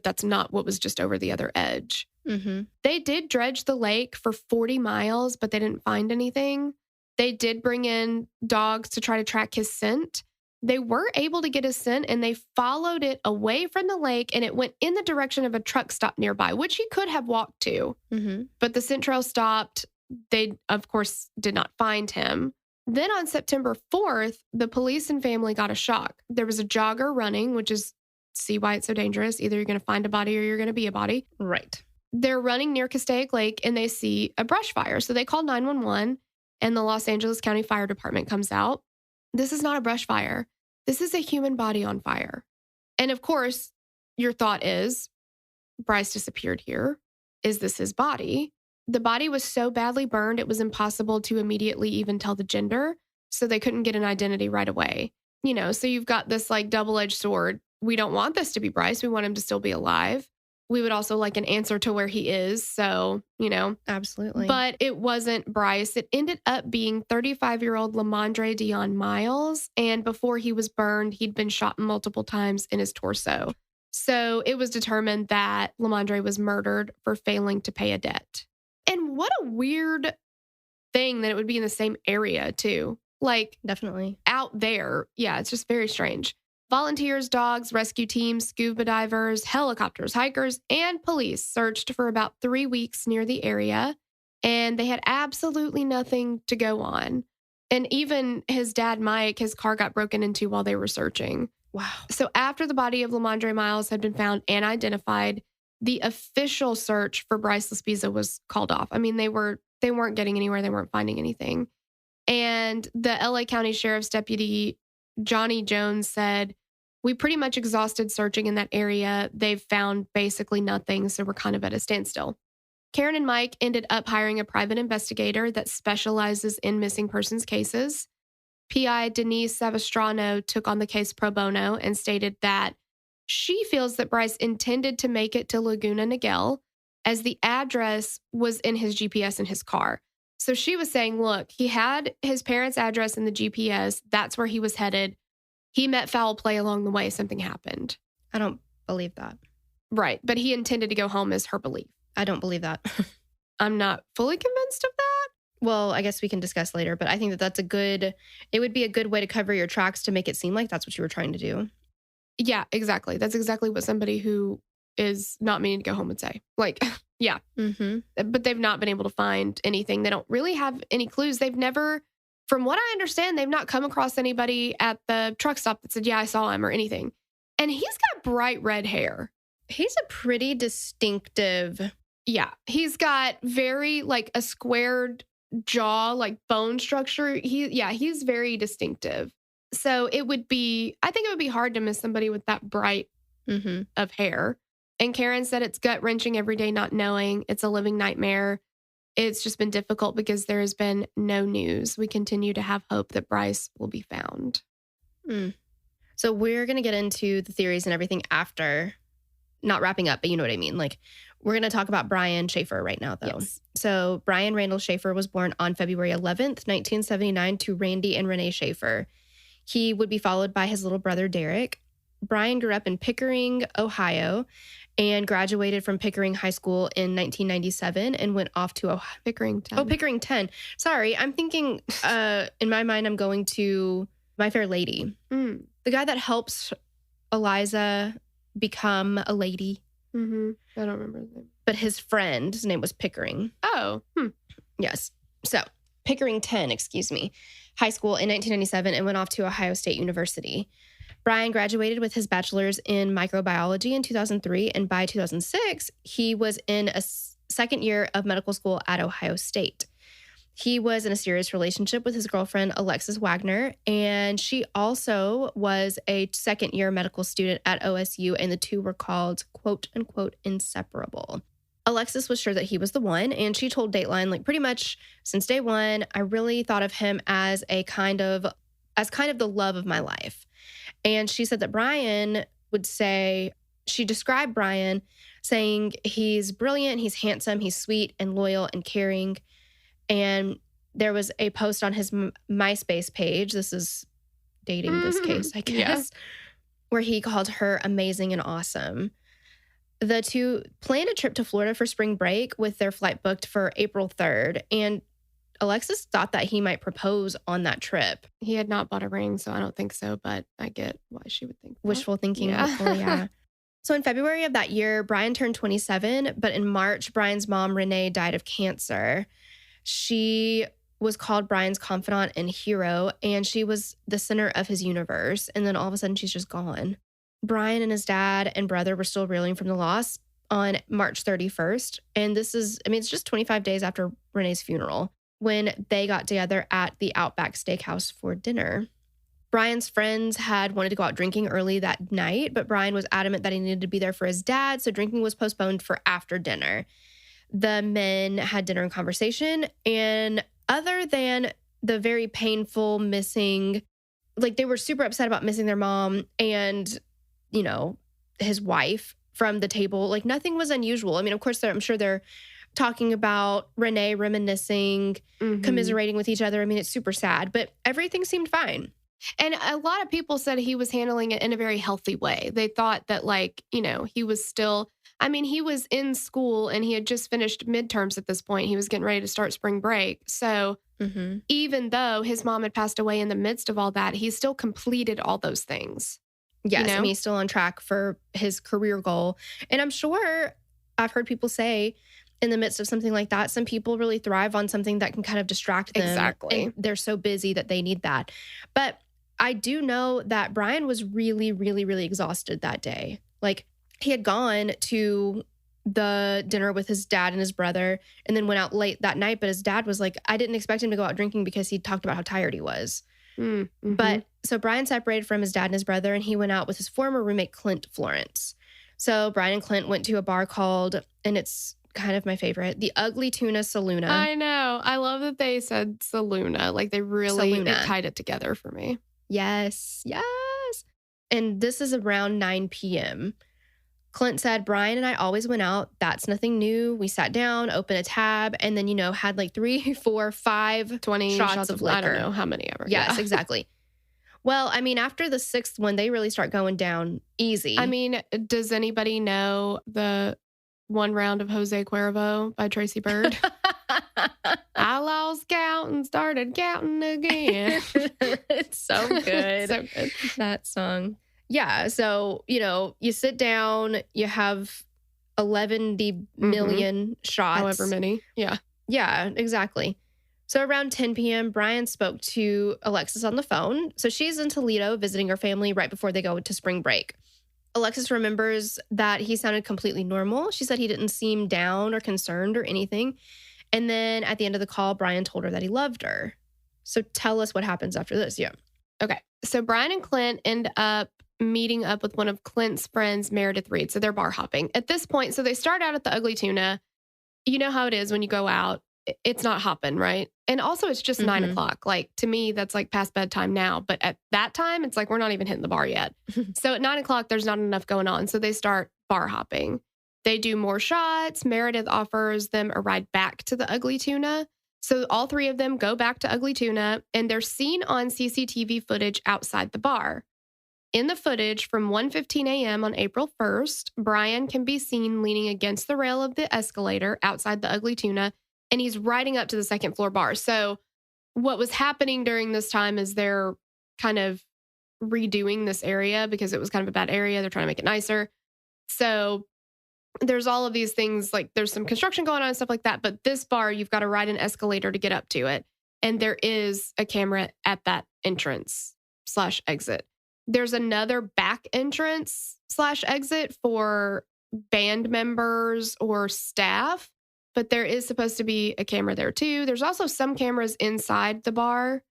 That's not what was just over the other edge. Mm-hmm. They did dredge the lake for 40 miles, but they didn't find anything. They did bring in dogs to try to track his scent. They were able to get his scent, and they followed it away from the lake, and it went in the direction of a truck stop nearby, which he could have walked to. Mm-hmm. But the scent trail stopped. They, of course, did not find him. Then on September 4th, the police and family got a shock. There was a jogger running, which is, see why it's so dangerous. Either you're going to find a body or you're going to be a body. Right. They're running near Castaic Lake, and they see a brush fire. So they call 911, and the Los Angeles County Fire Department comes out. This is not a brush fire. This is a human body on fire. And of course, your thought is, Bryce disappeared here. Is this his body? The body was so badly burned, it was impossible to immediately even tell the gender. So they couldn't get an identity right away. You know, so you've got this like double-edged sword. We don't want this to be Bryce. We want him to still be alive. We would also like an answer to where he is. So, you know. Absolutely. But it wasn't Bryce. It ended up being 35-year-old Lamondre Dion Miles. And before he was burned, he'd been shot multiple times in his torso. So it was determined that Lamondre was murdered for failing to pay a debt. And what a weird thing that it would be in the same area, too. Like, definitely out there. Yeah, it's just very strange. Volunteers, dogs, rescue teams, scuba divers, helicopters, hikers, and police searched for about 3 weeks near the area, and they had absolutely nothing to go on. And even his dad, Mike, his car got broken into while they were searching. Wow. So after the body of Lamondre Miles had been found and identified, the official search for Bryce Laspisa was called off. I mean, they weren't getting anywhere. They weren't finding anything. And the LA County Sheriff's Deputy Johnny Jones said, "We pretty much exhausted searching in that area. They've found basically nothing, so we're kind of at a standstill." Karen and Mike ended up hiring a private investigator that specializes in missing persons cases. PI Denise Savastrano took on the case pro bono and stated that she feels that Bryce intended to make it to Laguna Niguel as the address was in his GPS in his car. So she was saying, look, he had his parents' address in the GPS. That's where he was headed. He met foul play along the way. Something happened. I don't believe that. Right. But he intended to go home is her belief. I don't believe that. I'm not fully convinced of that. Well, I guess we can discuss later, but I think that it would be a good way to cover your tracks to make it seem like that's what you were trying to do. Yeah, exactly. That's exactly what somebody who is not meaning to go home would say. Like, yeah. Mm-hmm. But they've not been able to find anything. They don't really have any clues. They've never, from what I understand, they've not come across anybody at the truck stop that said, yeah, I saw him or anything. And he's got bright red hair. He's a pretty distinctive. Yeah. He's got very like a squared jaw, like bone structure. He's very distinctive. So I think it would be hard to miss somebody with that bright of hair. And Karen said it's gut-wrenching every day not knowing. It's a living nightmare. It's just been difficult because there has been no news. We continue to have hope that Bryce will be found. So we're going to get into the theories and everything after, not wrapping up, but you know what I mean. Like, we're going to talk about Brian Shaffer right now, though. Yes. So Brian Randall Shaffer was born on February 11th, 1979 to Randy and Renee Shaffer. He would be followed by his little brother, Derek. Brian grew up in Pickering, Ohio, and graduated from Pickering High School in 1997 and went off to Pickering 10. Oh, Pickering 10. Sorry, I'm thinking, in my mind, I'm going to My Fair Lady. The guy that helps Eliza become a lady. I don't remember his name. But his name was Pickering. Oh. Yes. So, Pickering 10, high school in 1997 and went off to Ohio State University. Brian graduated with his bachelor's in microbiology in 2003, and by 2006, he was in a second year of medical school at Ohio State. He was in a serious relationship with his girlfriend, Alexis Wagner, and she also was a second-year medical student at OSU, and the two were called, quote-unquote, inseparable. Alexis was sure that he was the one, and she told Dateline, like, pretty much since day one, I really thought of him as kind of the love of my life. And she said that Brian would say, she described Brian saying he's brilliant, he's handsome, he's sweet and loyal and caring. And there was a post on his MySpace page, this is dating this case, I guess, where he called her amazing and awesome. The two planned a trip to Florida for spring break with their flight booked for April 3rd. And Alexis thought that he might propose on that trip. He had not bought a ring, so I don't think so, but I get why she would think that. Wishful thinking, hopefully, yeah. So in February of that year, Brian turned 27, but in March, Brian's mom, Renee, died of cancer. She was called Brian's confidant and hero, and she was the center of his universe. And then all of a sudden, she's just gone. Brian and his dad and brother were still reeling from the loss on March 31st. And it's just 25 days after Renee's funeral, when they got together at the Outback Steakhouse for dinner. Brian's friends had wanted to go out drinking early that night, but Brian was adamant that he needed to be there for his dad, so drinking was postponed for after dinner. The men had dinner and conversation, and other than the very painful missing, like, they were super upset about missing their mom and, you know, his wife from the table. Like, nothing was unusual. I mean, of course, I'm sure they're talking about Renee, reminiscing, commiserating with each other. I mean, it's super sad, but everything seemed fine. And a lot of people said he was handling it in a very healthy way. They thought that, like, you know, he was still, I mean, he was in school and he had just finished midterms at this point. He was getting ready to start spring break. So even though his mom had passed away in the midst of all that, he still completed all those things. Yes, you know? I mean, he's still on track for his career goal. And I'm sure I've heard people say, in the midst of something like that, some people really thrive on something that can kind of distract them. Exactly. And they're so busy that they need that. But I do know that Brian was really, really, really exhausted that day. Like, he had gone to the dinner with his dad and his brother and then went out late that night. But his dad was like, I didn't expect him to go out drinking because he talked about how tired he was. But so Brian separated from his dad and his brother, and he went out with his former roommate, Clint Florence. So Brian and Clint went to a bar called, and it's kind of my favorite, the Ugly Tuna Saloona. I know. I love that they said Saloona. Like, they really tied it together for me. Yes. And this is around 9 p.m. Clint said, Brian and I always went out. That's nothing new. We sat down, opened a tab, and then, had like 3, 4, 5, 20 shots of liquor. I don't know how many ever. Yes, exactly. Well, I mean, after the 6th one, they really start going down easy. I mean, does anybody know the One Round of Jose Cuervo by Tracy Byrd? I lost count and started counting again. It's so good. So good. That song. Yeah. So, you sit down, you have 11 million shots. However many. Yeah. Yeah, exactly. So around 10 p.m., Brian spoke to Alexis on the phone. So she's in Toledo visiting her family right before they go to spring break. Alexis remembers that he sounded completely normal. She said he didn't seem down or concerned or anything. And then at the end of the call, Brian told her that he loved her. So tell us what happens after this. Yeah. Okay. So Brian and Clint end up meeting up with one of Clint's friends, Meredith Reed. So they're bar hopping. At this point, so they start out at the Ugly Tuna. You know how it is when you go out. It's not hopping, right? And also it's just 9 o'clock. Like to me, that's like past bedtime now. But at that time, it's like we're not even hitting the bar yet. So at 9 o'clock, there's not enough going on. So they start bar hopping. They do more shots. Meredith offers them a ride back to the Ugly Tuna. So all three of them go back to Ugly Tuna and they're seen on CCTV footage outside the bar. In the footage from 1:15 a.m. on April 1st, Brian can be seen leaning against the rail of the escalator outside the Ugly Tuna, and he's riding up to the second floor bar. So what was happening during this time is they're kind of redoing this area because it was kind of a bad area. They're trying to make it nicer. So there's all of these things, like there's some construction going on and stuff like that. But this bar, you've got to ride an escalator to get up to it. And there is a camera at that entrance/exit. There's another back entrance/exit for band members or staff, but there is supposed to be a camera there too. There's also some cameras inside the bar.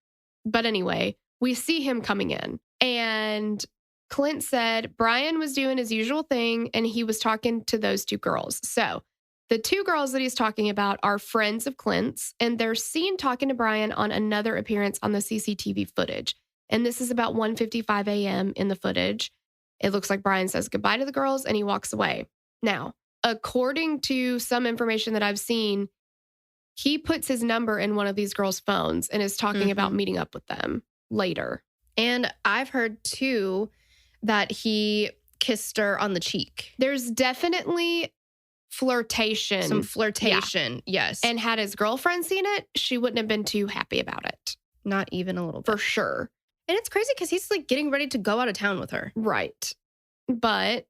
But anyway, we see him coming in. And Clint said Brian was doing his usual thing and he was talking to those two girls. So the two girls that he's talking about are friends of Clint's, and they're seen talking to Brian on another appearance on the CCTV footage. And this is about 1:55 a.m. in the footage. It looks like Brian says goodbye to the girls and he walks away. Now, according to some information that I've seen, he puts his number in one of these girls' phones and is talking about meeting up with them later. And I've heard too that he kissed her on the cheek. There's definitely flirtation. Some flirtation, yes. And had his girlfriend seen it, she wouldn't have been too happy about it. Not even a little bit. For sure. And it's crazy because he's like getting ready to go out of town with her. Right. But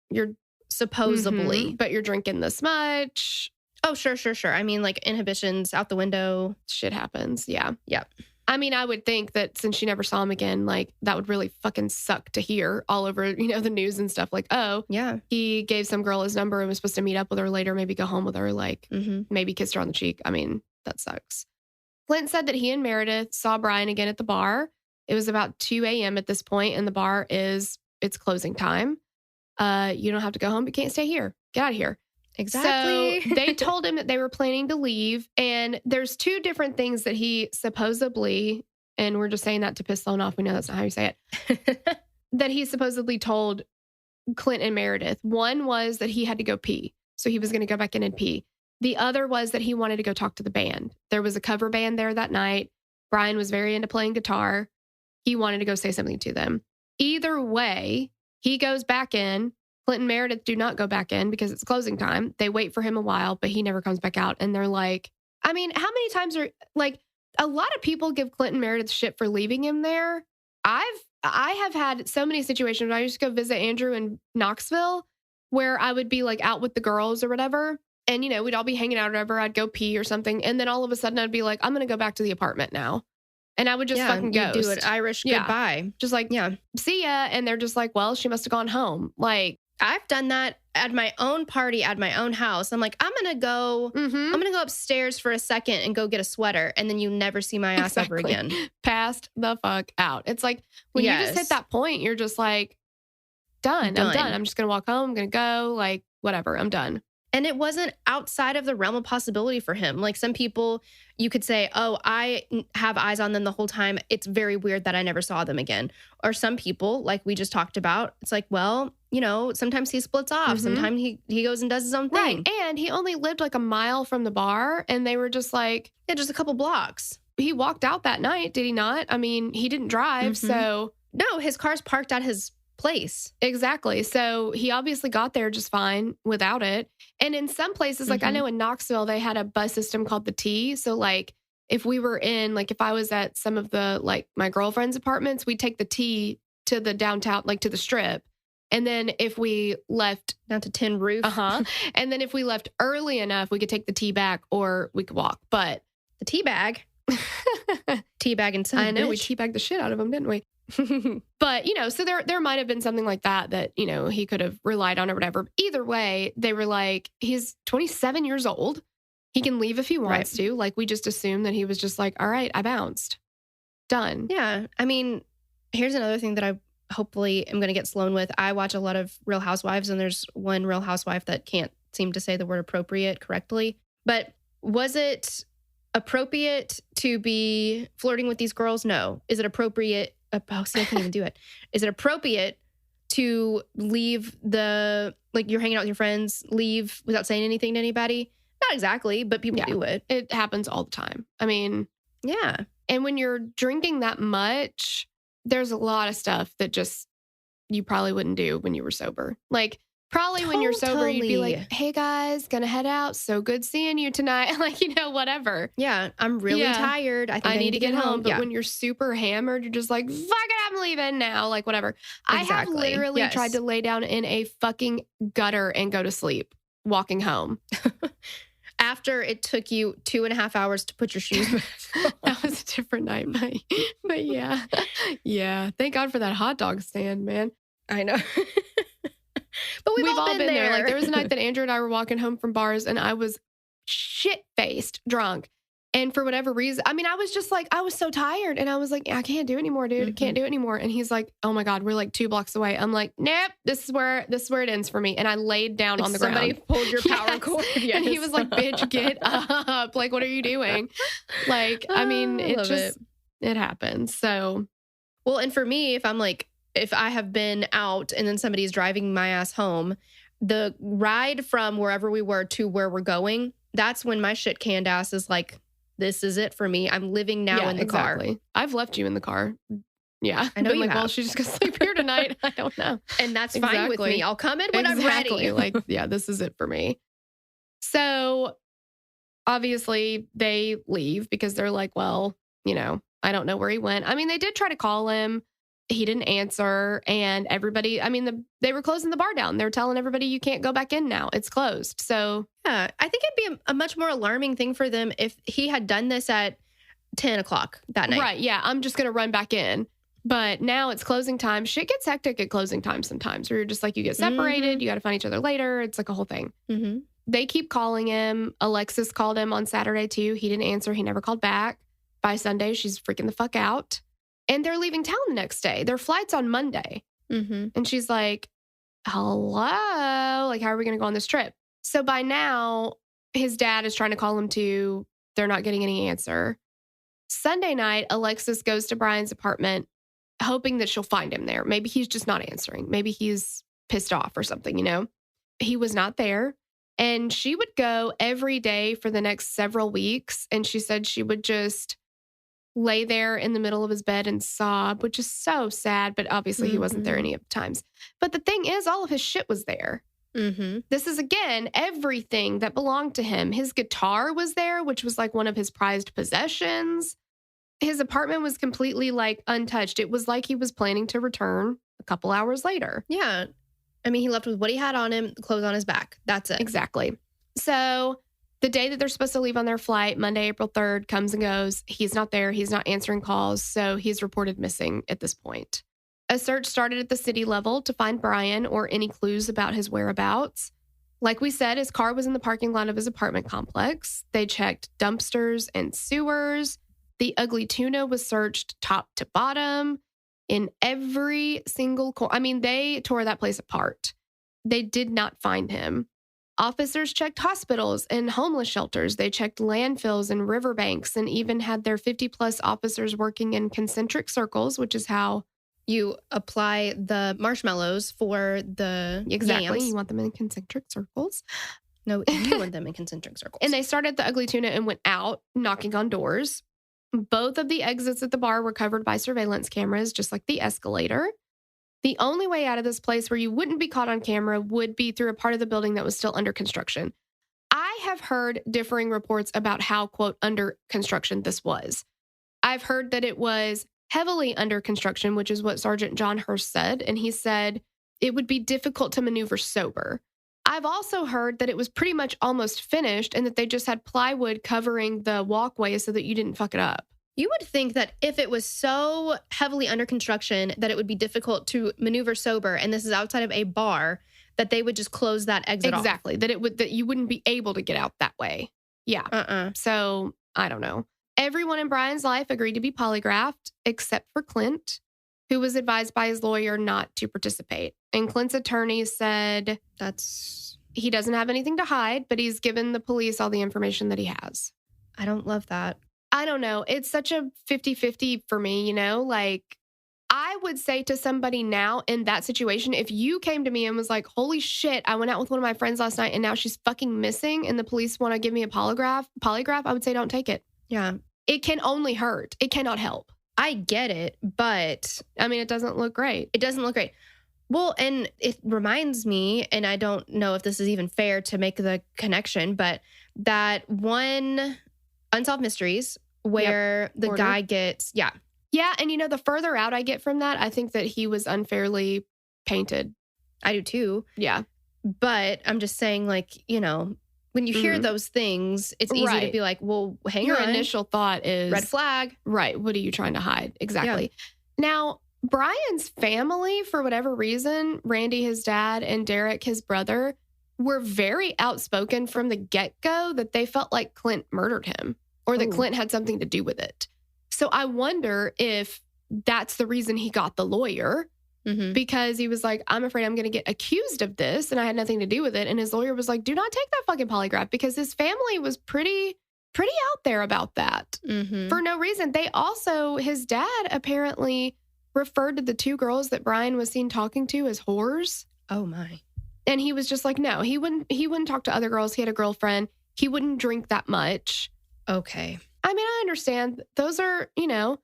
you're supposedly. But you're drinking this much. Oh, sure. I mean, like inhibitions out the window. Shit happens. Yeah. Yeah. I mean, I would think that since she never saw him again, like that would really fucking suck to hear all over, the news and stuff. Like, oh, yeah, he gave some girl his number and was supposed to meet up with her later, maybe go home with her, like maybe kissed her on the cheek. I mean, that sucks. Clint said that he and Meredith saw Brian again at the bar. It was about 2 a.m. at this point, and the bar it's closing time. You don't have to go home. You can't stay here. Get out of here. Exactly. So they told him that they were planning to leave. And there's two different things that he supposedly, and we're just saying that to piss Sloan off. We know that's not how you say it, that he supposedly told Clint and Meredith. One was that he had to go pee. So he was going to go back in and pee. The other was that he wanted to go talk to the band. There was a cover band there that night. Brian was very into playing guitar. He wanted to go say something to them. Either way, he goes back in. Clint and Meredith do not go back in because it's closing time. They wait for him a while, but he never comes back out. And they're like, I mean, how many times are like a lot of people give Clint and Meredith shit for leaving him there. I have had so many situations when I used to go visit Andrew in Knoxville where I would be like out with the girls or whatever. And, we'd all be hanging out or whatever. I'd go pee or something. And then all of a sudden I'd be like, I'm going to go back to the apartment now. And I would just fucking ghost. Do it Irish goodbye. Just like, see ya. And they're just like, well, she must have gone home. Like, I've done that at my own party, at my own house. I'm like, I'm going to go upstairs for a second and go get a sweater. And then you never see my ass ever again. Passed the fuck out. It's like when you just hit that point, you're just like, done. I'm done. I'm just going to walk home. I'm going to go, like, whatever. I'm done. And it wasn't outside of the realm of possibility for him. Like some people, you could say, oh, I have eyes on them the whole time. It's very weird that I never saw them again. Or some people, like we just talked about, it's like, well, sometimes he splits off. Sometimes he goes and does his own thing. Right. And he only lived like a mile from the bar. And they were just like, just a couple blocks. He walked out that night, did he not? I mean, he didn't drive. So no, his car's parked at his place. Exactly. So he obviously got there just fine without it. And in some places, like I know in Knoxville, they had a bus system called the T. So like if we were if I was at some of the, like my girlfriend's apartments, we'd take the T to the downtown, like to the strip. And then if we left down to Tin Roof, and then if we left early enough, we could take the T back or we could walk. But the tea bag, teabag and I know we teabagged the shit out of them, didn't we? But, so there might have been something like that, he could have relied on or whatever. Either way, they were like, he's 27 years old. He can leave if he wants to. Like, we just assumed that he was just like, all right, I bounced. Done. Yeah. I mean, Here's another thing that I hopefully am going to get Sloan with. I watch a lot of Real Housewives, and there's one Real Housewife that can't seem to say the word appropriate correctly. But was it appropriate to be flirting with these girls? No. Is it appropriate? Oh, see, I can't even do it. Is it appropriate to leave you're hanging out with your friends, leave without saying anything to anybody? Not exactly, but people do it. It happens all the time. I mean, yeah. And when you're drinking that much, there's a lot of stuff that just you probably wouldn't do when you were sober. Like, probably when you're sober, you'd be like, hey guys, gonna head out. So good seeing you tonight. Like, whatever. Yeah, I'm really tired. I think I need to get home. But when you're super hammered, you're just like, fuck it, I'm leaving now. Like, whatever. Exactly. I have literally tried to lay down in a fucking gutter and go to sleep walking home. After it took you 2.5 hours to put your shoes back on. That was a different night, but yeah. Yeah. Thank God for that hot dog stand, man. I know. But we've all been there. Like, there was a night that Andrew and I were walking home from bars, and I was shit-faced drunk. And for whatever reason, I mean, I was just like, I was so tired. And I was like, I can't do it anymore, dude. I can't do it anymore. And he's like, oh my God, we're like 2 blocks away. I'm like, nope, this is where it ends for me. And I laid down on the ground. Somebody pulled your power cord. Yes. And he was like, bitch, get up. Like, what are you doing? Like, I mean, it happens. So. Well, and for me, if I have been out and then somebody's driving my ass home, the ride from wherever we were to where we're going, that's when my shit canned ass is like, this is it for me. I'm living now in the car. I've left you in the car. Yeah. I know you have. Well, she's just going to sleep here tonight. I don't know. And that's fine with me. I'll come in when I'm ready. Like, yeah, this is it for me. So obviously they leave because they're like, well, I don't know where he went. I mean, they did try to call him. He didn't answer. And everybody, I mean, they were closing the bar down. They were telling everybody, you can't go back in now. It's closed. So yeah, I think it'd be a much more alarming thing for them if he had done this at 10 o'clock that night. Right. Yeah. I'm just going to run back in. But now it's closing time. Shit gets hectic at closing time sometimes where you're just like, you get separated. You got to find each other later. It's like a whole thing. They keep calling him. Alexis called him on Saturday too. He didn't answer. He never called back. By Sunday, she's freaking the fuck out. And they're leaving town the next day. Their flight's on Monday. And she's like, hello? Like, how are we going to go on this trip? So by now, his dad is trying to call him too. They're not getting any answer. Sunday night, Alexis goes to Brian's apartment, hoping that she'll find him there. Maybe he's just not answering. Maybe he's pissed off or something, He was not there. And she would go every day for the next several weeks. And she said she would just lay there in the middle of his bed and sob, which is so sad. But obviously he wasn't there any of the times. But the thing is, all of his shit was there. This is, again, everything that belonged to him. His guitar was there, which was like one of his prized possessions. His apartment was completely like untouched. It was like he was planning to return a couple hours later. Yeah. I mean, he left with what he had on him, clothes on his back. That's it. Exactly. So the day that they're supposed to leave on their flight, Monday, April 3rd, comes and goes. He's not there. He's not answering calls. So he's reported missing at this point. A search started at the city level to find Brian or any clues about his whereabouts. Like we said, his car was in the parking lot of his apartment complex. They checked dumpsters and sewers. The Ugly Tuna was searched top to bottom in every single corner. I mean, they tore that place apart. They did not find him. Officers checked hospitals and homeless shelters. They checked landfills and riverbanks and even had their 50-plus officers working in concentric circles, which is how you apply the marshmallows for the yams. You want them in concentric circles. No, you want them in concentric circles. And they started the Ugly Tuna and went out knocking on doors. Both of the exits at the bar were covered by surveillance cameras, just like the escalator. The only way out of this place where you wouldn't be caught on camera would be through a part of the building that was still under construction. I have heard differing reports about how, quote, under construction this was. I've heard that it was heavily under construction, which is what Sergeant John Hurst said. And he said it would be difficult to maneuver sober. I've also heard that it was pretty much almost finished and that they just had plywood covering the walkway so that you didn't fuck it up. You would think that if it was so heavily under construction that it would be difficult to maneuver sober, and this is outside of a bar, that they would just close that exit off. Exactly. That you wouldn't be able to get out that way. Yeah. So, I don't know. Everyone in Brian's life agreed to be polygraphed, except for Clint, who was advised by his lawyer not to participate. And Clint's attorney said he doesn't have anything to hide, but he's given the police all the information that he has. I don't love that. I don't know. It's such a 50-50 for me, you know? Like, I would say to somebody now in that situation, if you came to me and was like, holy shit, I went out with one of my friends last night and now she's fucking missing and the police want to give me a polygraph, I would say don't take it. Yeah. It can only hurt. It cannot help. I get it, but I mean, it doesn't look great. It doesn't look great. Well, and it reminds me, and I don't know if this is even fair to make the connection, but that one Unsolved Mysteries where the guy gets, Yeah, and you know, the further out I get from that, I think that he was unfairly painted. I do too. Yeah. But I'm just saying, like, you know, when you hear those things, it's easy to be like, well, hang on. Your initial thought is... red flag. Right. What are you trying to hide? Exactly. Yeah. Now, Brian's family, for whatever reason, Randy, his dad, and Derek, his brother, were very outspoken from the get-go that they felt like Clint murdered him or that Clint had something to do with it. So I wonder if that's the reason he got the lawyer, because he was like, I'm afraid I'm going to get accused of this and I had nothing to do with it. And his lawyer was like, do not take that fucking polygraph, because his family was pretty out there about that for no reason. They also, his dad apparently referred to the two girls that Brian was seen talking to as whores. Oh my. And he was just like, no, he wouldn't talk to other girls. He had a girlfriend. He wouldn't drink that much. Okay. I mean, I understand. Those are, you know,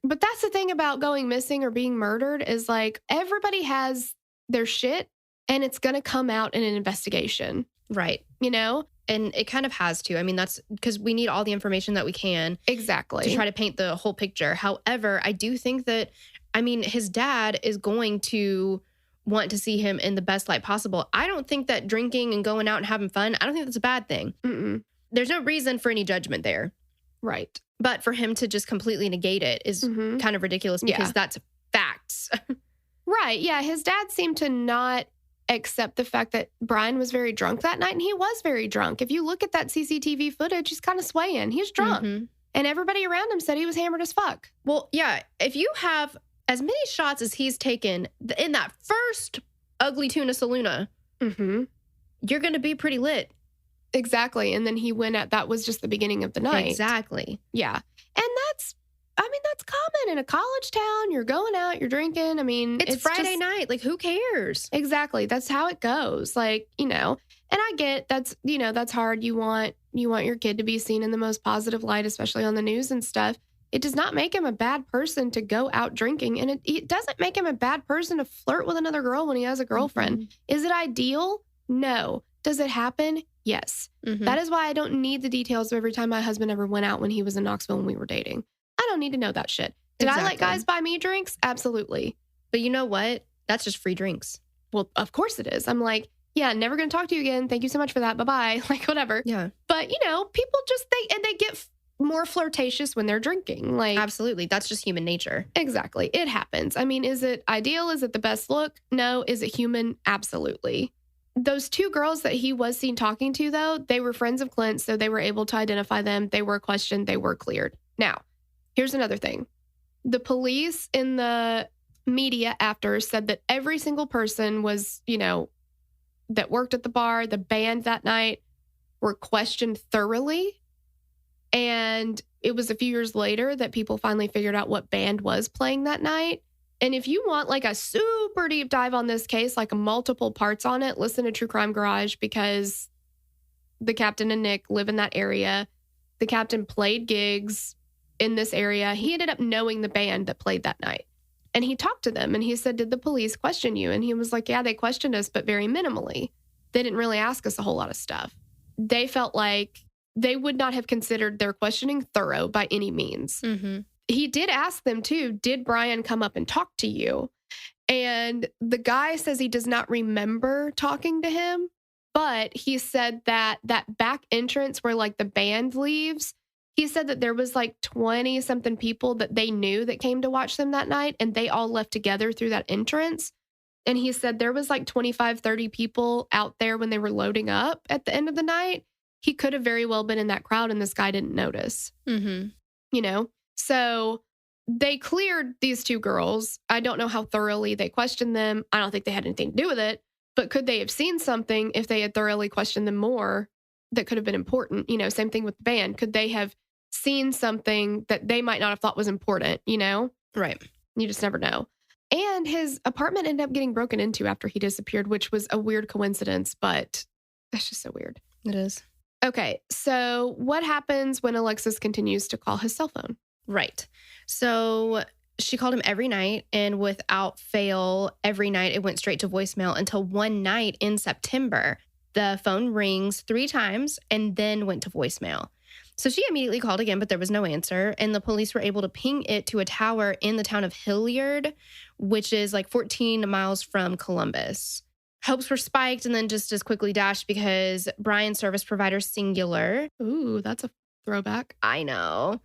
but that's the thing about going missing or being murdered is like everybody has their shit and it's going to come out in an investigation. Right. You know? And it kind of has to. I mean, that's because we need all the information that we can. Exactly. To try to paint the whole picture. However, I do think that, I mean, his dad is going to want to see him in the best light possible. I don't think that drinking and going out and having fun, I don't think that's a bad thing. There's no reason for any judgment there. Right. But for him to just completely negate it is kind of ridiculous because that's facts. Right. Yeah. His dad seemed to not accept the fact that Brian was very drunk that night. And he was very drunk. If you look at that CCTV footage, he's kind of swaying. He's drunk. And everybody around him said he was hammered as fuck. Well, yeah. If you have as many shots as he's taken in that first Ugly Tuna Saloona, you're going to be pretty lit. Exactly. And then he went at, that was just the beginning of the night. Exactly. Yeah. And that's common in a college town. You're going out, you're drinking. I mean, it's Friday night. Like, who cares? Exactly. That's how it goes. Like, you know, and I get that's, you know, that's hard. You want your kid to be seen in the most positive light, especially on the news and stuff. It does not make him a bad person to go out drinking. And it doesn't make him a bad person to flirt with another girl when he has a girlfriend. Is it ideal? No. Does it happen? Yes. That is why I don't need the details of every time my husband ever went out when he was in Knoxville and we were dating. I don't need to know that shit. Did I let guys buy me drinks? Absolutely. But you know what? That's just free drinks. Well, of course it is. I'm like, yeah, never going to talk to you again. Thank you so much for that. Bye-bye. Like, whatever. Yeah. But, you know, people just, they get more flirtatious when they're drinking. Like, absolutely. That's just human nature. Exactly. It happens. I mean, is it ideal? Is it the best look? No. Is it human? Absolutely. Those two girls that he was seen talking to, though, they were friends of Clint, so they were able to identify them. They were questioned. They were cleared. Now, here's another thing. The police in the media after said that every single person was, you know, that worked at the bar, the band that night, were questioned thoroughly. And it was a few years later that people finally figured out what band was playing that night. And if you want like a super deep dive on this case, like multiple parts on it, listen to True Crime Garage, because the captain and Nick live in that area. The captain played gigs in this area. He ended up knowing the band that played that night. And he talked to them and he said, did the police question you? And he was like, yeah, they questioned us, but very minimally. They didn't really ask us a whole lot of stuff. They felt like they would not have considered their questioning thorough by any means. He did ask them too, did Brian come up and talk to you? And the guy says he does not remember talking to him, but he said that back entrance where like the band leaves, he said that there was like 20 something people that they knew that came to watch them that night. And they all left together through that entrance. And he said there was like 25, 30 people out there when they were loading up at the end of the night. He could have very well been in that crowd and this guy didn't notice, you know? So they cleared these two girls. I don't know how thoroughly they questioned them. I don't think they had anything to do with it. But could they have seen something if they had thoroughly questioned them more that could have been important? You know, same thing with the band. Could they have seen something that they might not have thought was important, you know? Right. You just never know. And his apartment ended up getting broken into after he disappeared, which was a weird coincidence, but that's just so weird. It is. Okay, so what happens when Alexis continues to call his cell phone? Right. So she called him every night, and without fail, every night it went straight to voicemail until one night in September, the phone rings 3 times and then went to voicemail. So she immediately called again, but there was no answer. And the police were able to ping it to a tower in the town of Hilliard, which is like 14 miles from Columbus. Hopes were spiked and then just as quickly dashed because Brian's service provider, Singular, Ooh, that's a throwback. I know,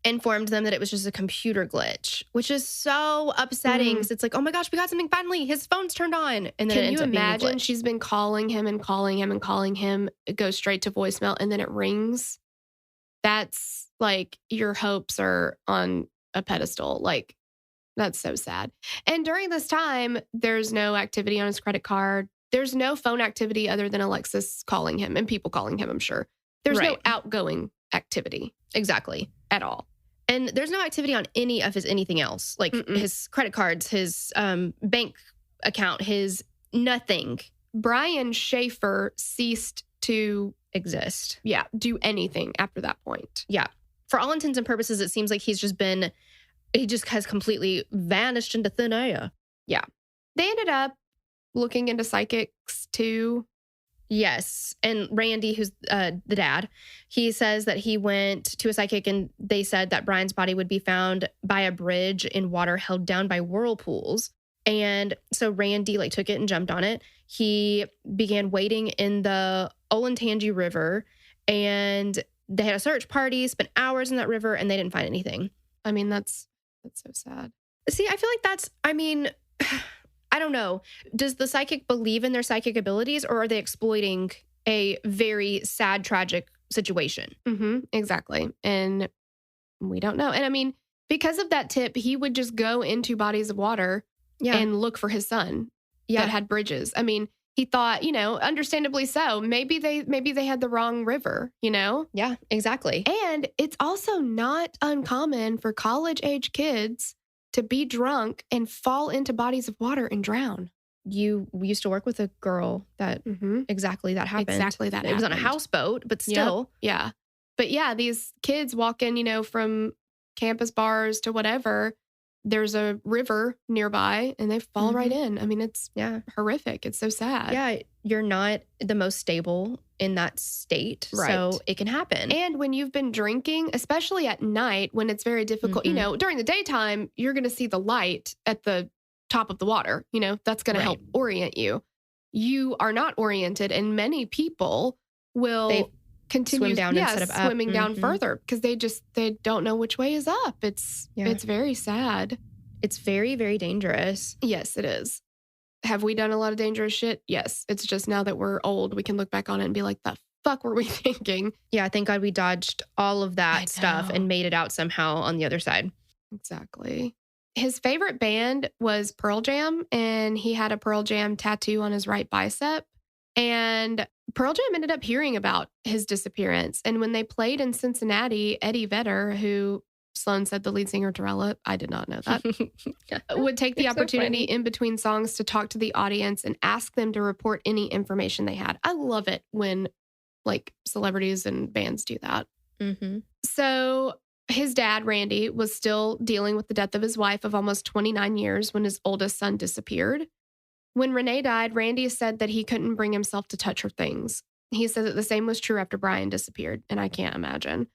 informed them that it was just a computer glitch, which is so upsetting. So it's like, oh my gosh, we got something finally. His phone's turned on. And then Can you imagine she's been calling him and calling him and calling him. It goes straight to voicemail and then it rings. That's like your hopes are on a pedestal. Like, that's so sad. And during this time, there's no activity on his credit card. There's no phone activity other than Alexis calling him and people calling him, I'm sure. There's no outgoing activity. Exactly. At all. And there's no activity on any of his anything else, like his credit cards, his bank account, his nothing. Brian Shaffer ceased to exist. Yeah, do anything after that point. Yeah. For all intents and purposes, it seems like he just has completely vanished into thin air. Yeah. They ended up looking into psychics too. Yes. And Randy, who's the dad, he says that he went to a psychic and they said that Brian's body would be found by a bridge in water held down by whirlpools. And so Randy took it and jumped on it. He began wading in the Olentangy River and they had a search party, spent hours in that river, and they didn't find anything. I mean, that's so sad. See, I feel like I don't know. Does the psychic believe in their psychic abilities or are they exploiting a very sad, tragic situation? Exactly. And we don't know. And I mean, because of that tip, he would just go into bodies of water and look for his son that had bridges. I mean, he thought, understandably so, maybe they had the wrong river, Yeah, exactly. And it's also not uncommon for college-age kids to be drunk and fall into bodies of water and drown. We used to work with a girl that exactly that happened. It was on a houseboat, but still. Yep. Yeah. But yeah, these kids walk in, from campus bars to whatever. There's a river nearby and they fall right in. I mean, it's horrific. It's so sad. Yeah. You're not the most stable in that state. Right. So it can happen. And when you've been drinking, especially at night when it's very difficult, during the daytime, you're going to see the light at the top of the water. That's going to help orient you. You are not oriented, and many people will continue swim down instead of up. Swimming down further because they don't know which way is up. It's very sad. It's very, very dangerous. Yes, it is. Have we done a lot of dangerous shit? Yes. It's just now that we're old, we can look back on it and be like, the fuck were we thinking? Yeah, thank God we dodged all of that stuff and made it out somehow on the other side. Exactly. His favorite band was Pearl Jam, and he had a Pearl Jam tattoo on his right bicep. And Pearl Jam ended up hearing about his disappearance. And when they played in Cincinnati, Eddie Vedder, who Sloan said the lead singer Torella, I did not know that, would take the opportunity in between songs to talk to the audience and ask them to report any information they had. I love it when celebrities and bands do that. So his dad, Randy, was still dealing with the death of his wife of almost 29 years when his oldest son disappeared. When Renee died, Randy said that he couldn't bring himself to touch her things. He said that the same was true after Brian disappeared, and I can't imagine.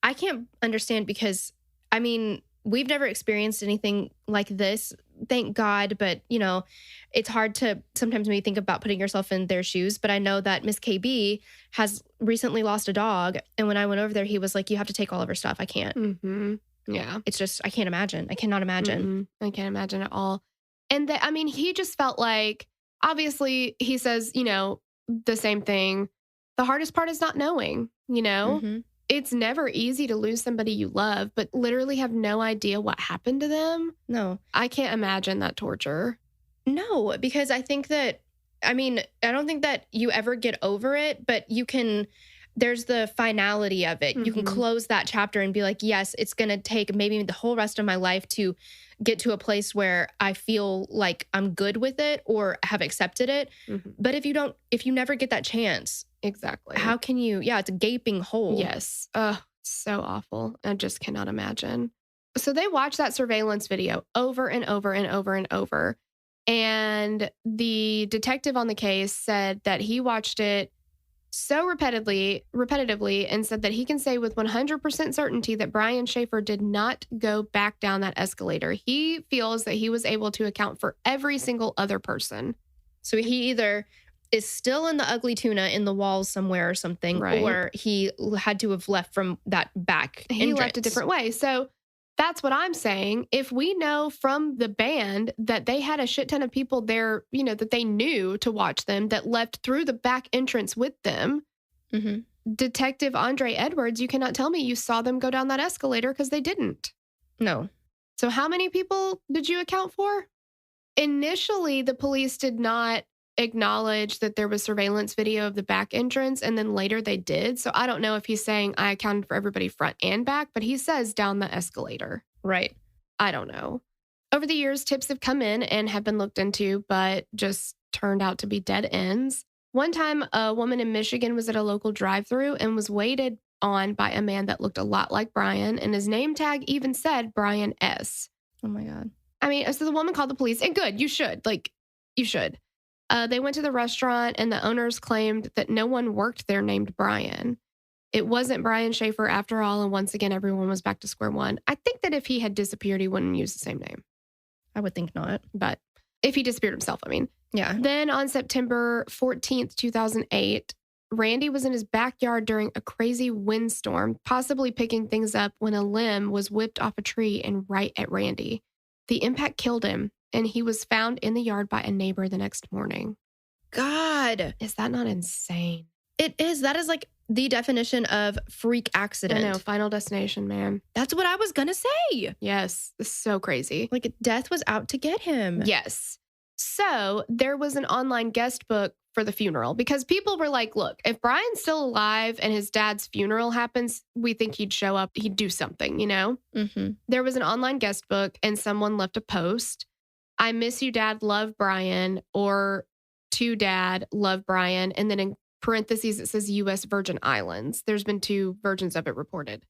I can't understand because, I mean, we've never experienced anything like this, thank God, but, it's hard to sometimes maybe think about putting yourself in their shoes, but I know that Miss KB has recently lost a dog, and when I went over there, he was like, you have to take all of her stuff. I can't. Yeah. It's just, I can't imagine. I cannot imagine. I can't imagine at all. And he just felt like, obviously, he says, the same thing. The hardest part is not knowing, it's never easy to lose somebody you love, but literally have no idea what happened to them. No. I can't imagine that torture. No, because I think that, I don't think that you ever get over it, but there's the finality of it. You can close that chapter and be like, yes, it's going to take maybe the whole rest of my life to get to a place where I feel like I'm good with it or have accepted it. But if you never get that chance, exactly. How can you? Yeah, it's a gaping hole. Yes. So awful. I just cannot imagine. So they watched that surveillance video over and over and over and over. And the detective on the case said that he watched it so repetitively and said that he can say with 100% certainty that Brian Shaffer did not go back down that escalator. He feels that he was able to account for every single other person. So he either is still in the ugly tuna in the walls somewhere or something, right, or he had to have left from that back entrance. He left a different way. So that's what I'm saying. If we know from the band that they had a shit ton of people there, that they knew to watch them, that left through the back entrance with them, Detective Andre Edwards, you cannot tell me you saw them go down that escalator because they didn't. No. So how many people did you account for? Initially, the police did not acknowledge that there was surveillance video of the back entrance, and then later they did. So I don't know if he's saying I accounted for everybody front and back, but he says down the escalator. Right. I don't know. Over the years, tips have come in and have been looked into, but just turned out to be dead ends. One time, a woman in Michigan was at a local drive-thru and was waited on by a man that looked a lot like Brian, and his name tag even said Brian S. Oh my God. So the woman called the police, and good, you should. You should. They went to the restaurant, and the owners claimed that no one worked there named Brian. It wasn't Brian Shaffer after all, and once again, everyone was back to square one. I think that if he had disappeared, he wouldn't use the same name. I would think not. But if he disappeared himself, Yeah. Then on September 14th, 2008, Randy was in his backyard during a crazy windstorm, possibly picking things up when a limb was whipped off a tree and right at Randy. The impact killed him, and he was found in the yard by a neighbor the next morning. God. Is that not insane? It is. That is like the definition of freak accident. I know. Final Destination, man. That's what I was going to say. Yes. This is so crazy. Like death was out to get him. Yes. So there was an online guest book for the funeral because people were like, look, if Brian's still alive and his dad's funeral happens, we think he'd show up. He'd do something, There was an online guest book and someone left a post. I miss you, Dad. Love Brian. Or to Dad, love Brian. And then in parentheses, it says U.S. Virgin Islands. There's been 2 versions of it reported.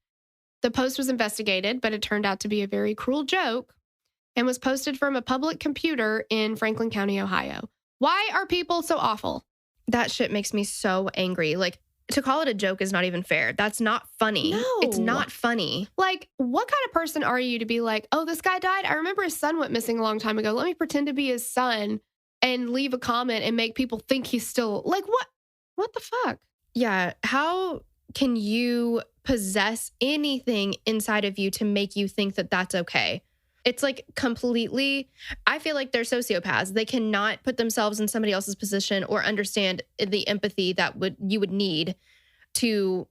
The post was investigated, but it turned out to be a very cruel joke and was posted from a public computer in Franklin County, Ohio. Why are people so awful? That shit makes me so angry. Like, to call it a joke is not even fair. That's not funny. No. It's not funny. Like, what kind of person are you to be like, oh, this guy died? I remember his son went missing a long time ago. Let me pretend to be his son and leave a comment and make people think he's still... Like, what? What the fuck? Yeah. How can you possess anything inside of you to make you think that that's okay? It's like completely, I feel like they're sociopaths. They cannot put themselves in somebody else's position or understand the empathy that you would need to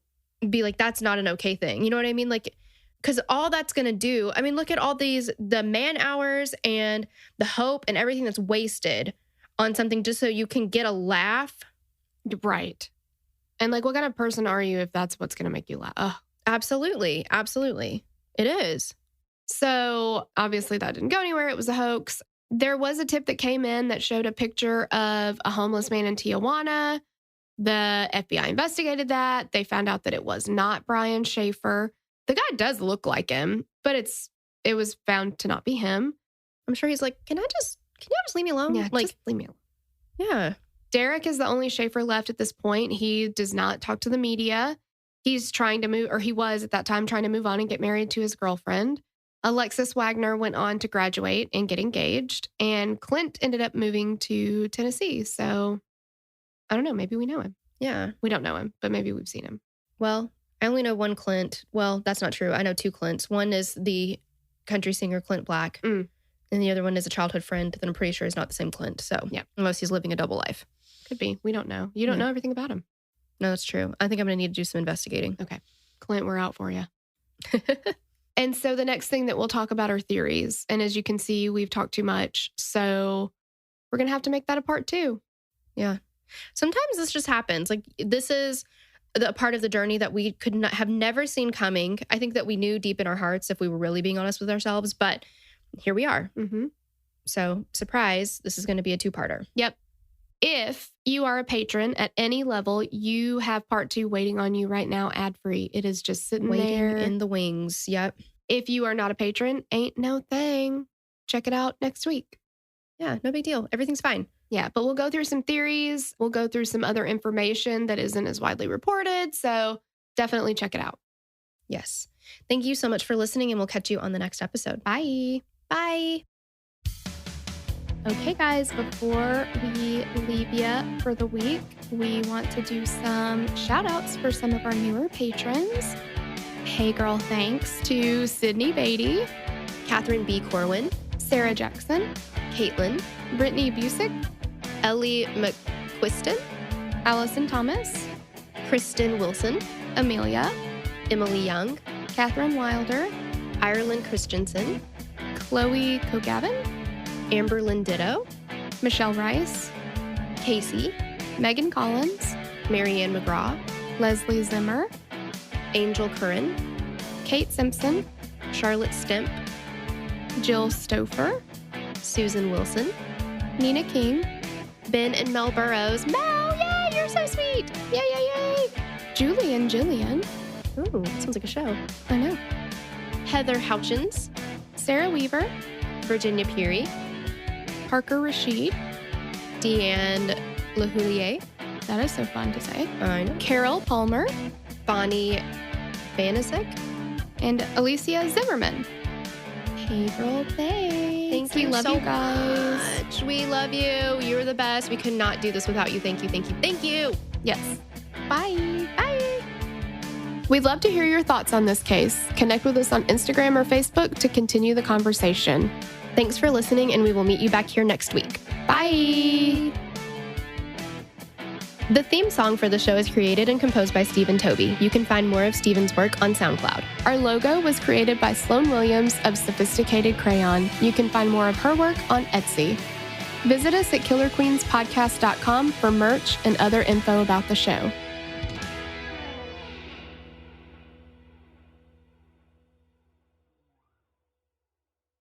be like, that's not an okay thing. You know what I mean? Like, because all that's going to do, look at all the man hours and the hope and everything that's wasted on something just so you can get a laugh. Right. And like, what kind of person are you if that's what's going to make you laugh? Ugh. Absolutely. Absolutely. It is. So obviously that didn't go anywhere. It was a hoax. There was a tip that came in that showed a picture of a homeless man in Tijuana. The FBI investigated that. They found out that it was not Brian Shaffer. The guy does look like him, but it was found to not be him. I'm sure he's like, can you just leave me alone? Yeah, like, just leave me alone. Yeah. Derek is the only Shaffer left at this point. He does not talk to the media. He's trying to move, or he was at that time trying to move on and get married to his girlfriend. Alexis Wagner went on to graduate and get engaged, and Clint ended up moving to Tennessee. So I don't know. Maybe we know him. Yeah. We don't know him, but maybe we've seen him. Well, I only know one Clint. Well, that's not true. I know 2 Clints. One is the country singer Clint Black, and the other one is a childhood friend that I'm pretty sure is not the same Clint. So yeah, unless he's living a double life. Could be. We don't know. You don't know everything about him. No, that's true. I think I'm going to need to do some investigating. Okay. Clint, we're out for you. And so the next thing that we'll talk about are theories. And as you can see, we've talked too much. So we're going to have to make that a part 2. Yeah. Sometimes this just happens. Like, this is the part of the journey that we could not have never seen coming. I think that we knew deep in our hearts if we were really being honest with ourselves, but here we are. Mm-hmm. So, surprise, this is going to be a 2-parter. Yep. If you are a patron at any level, you have part 2 waiting on you right now, ad-free. It is just sitting Waiting there in the wings. Yep. If you are not a patron, ain't no thing. Check it out next week. Yeah, no big deal. Everything's fine. Yeah, but we'll go through some theories. We'll go through some other information that isn't as widely reported. So definitely check it out. Yes. Thank you so much for listening, and we'll catch you on the next episode. Bye. Bye. Okay, guys, before we leave you for the week, we want to do some shout outs for some of our newer patrons. Hey Girl Thanks to Sydney Beatty, Catherine B. Corwin, Sarah Jackson, Caitlin, Brittany Busick, Ellie McQuiston, Allison Thomas, Kristen Wilson, Amelia, Emily Young, Catherine Wilder, Ireland Christensen, Chloe Kogavin, Amberlyn Ditto, Michelle Rice, Casey, Megan Collins, Marianne McGraw, Leslie Zimmer, Angel Curran, Kate Simpson, Charlotte Stemp, Jill Stouffer, Susan Wilson, Nina King, Ben and Mel Burrows. Mel, yay, you're so sweet. Yay, yay, yay. Julie and Jillian. Ooh, sounds like a show. I know. Heather Houchins, Sarah Weaver, Virginia Peary, Parker Rashid. Deanne LaHoulier. That is so fun to say. I know. Carol Palmer. Bonnie Banasek. And Alicia Zimmerman. Hey, girl, thanks. Thank you. We love so you guys. much. We love you. You're the best. We could not do this without you. Thank you. Thank you. Thank you. Yes. Bye. Bye. We'd love to hear your thoughts on this case. Connect with us on Instagram or Facebook to continue the conversation. Thanks for listening, and we will meet you back here next week. Bye. The theme song for the show is created and composed by Stephen Toby. You can find more of Stephen's work on SoundCloud. Our logo was created by Sloan Williams of Sophisticated Crayon. You can find more of her work on Etsy. Visit us at killerqueenspodcast.com for merch and other info about the show.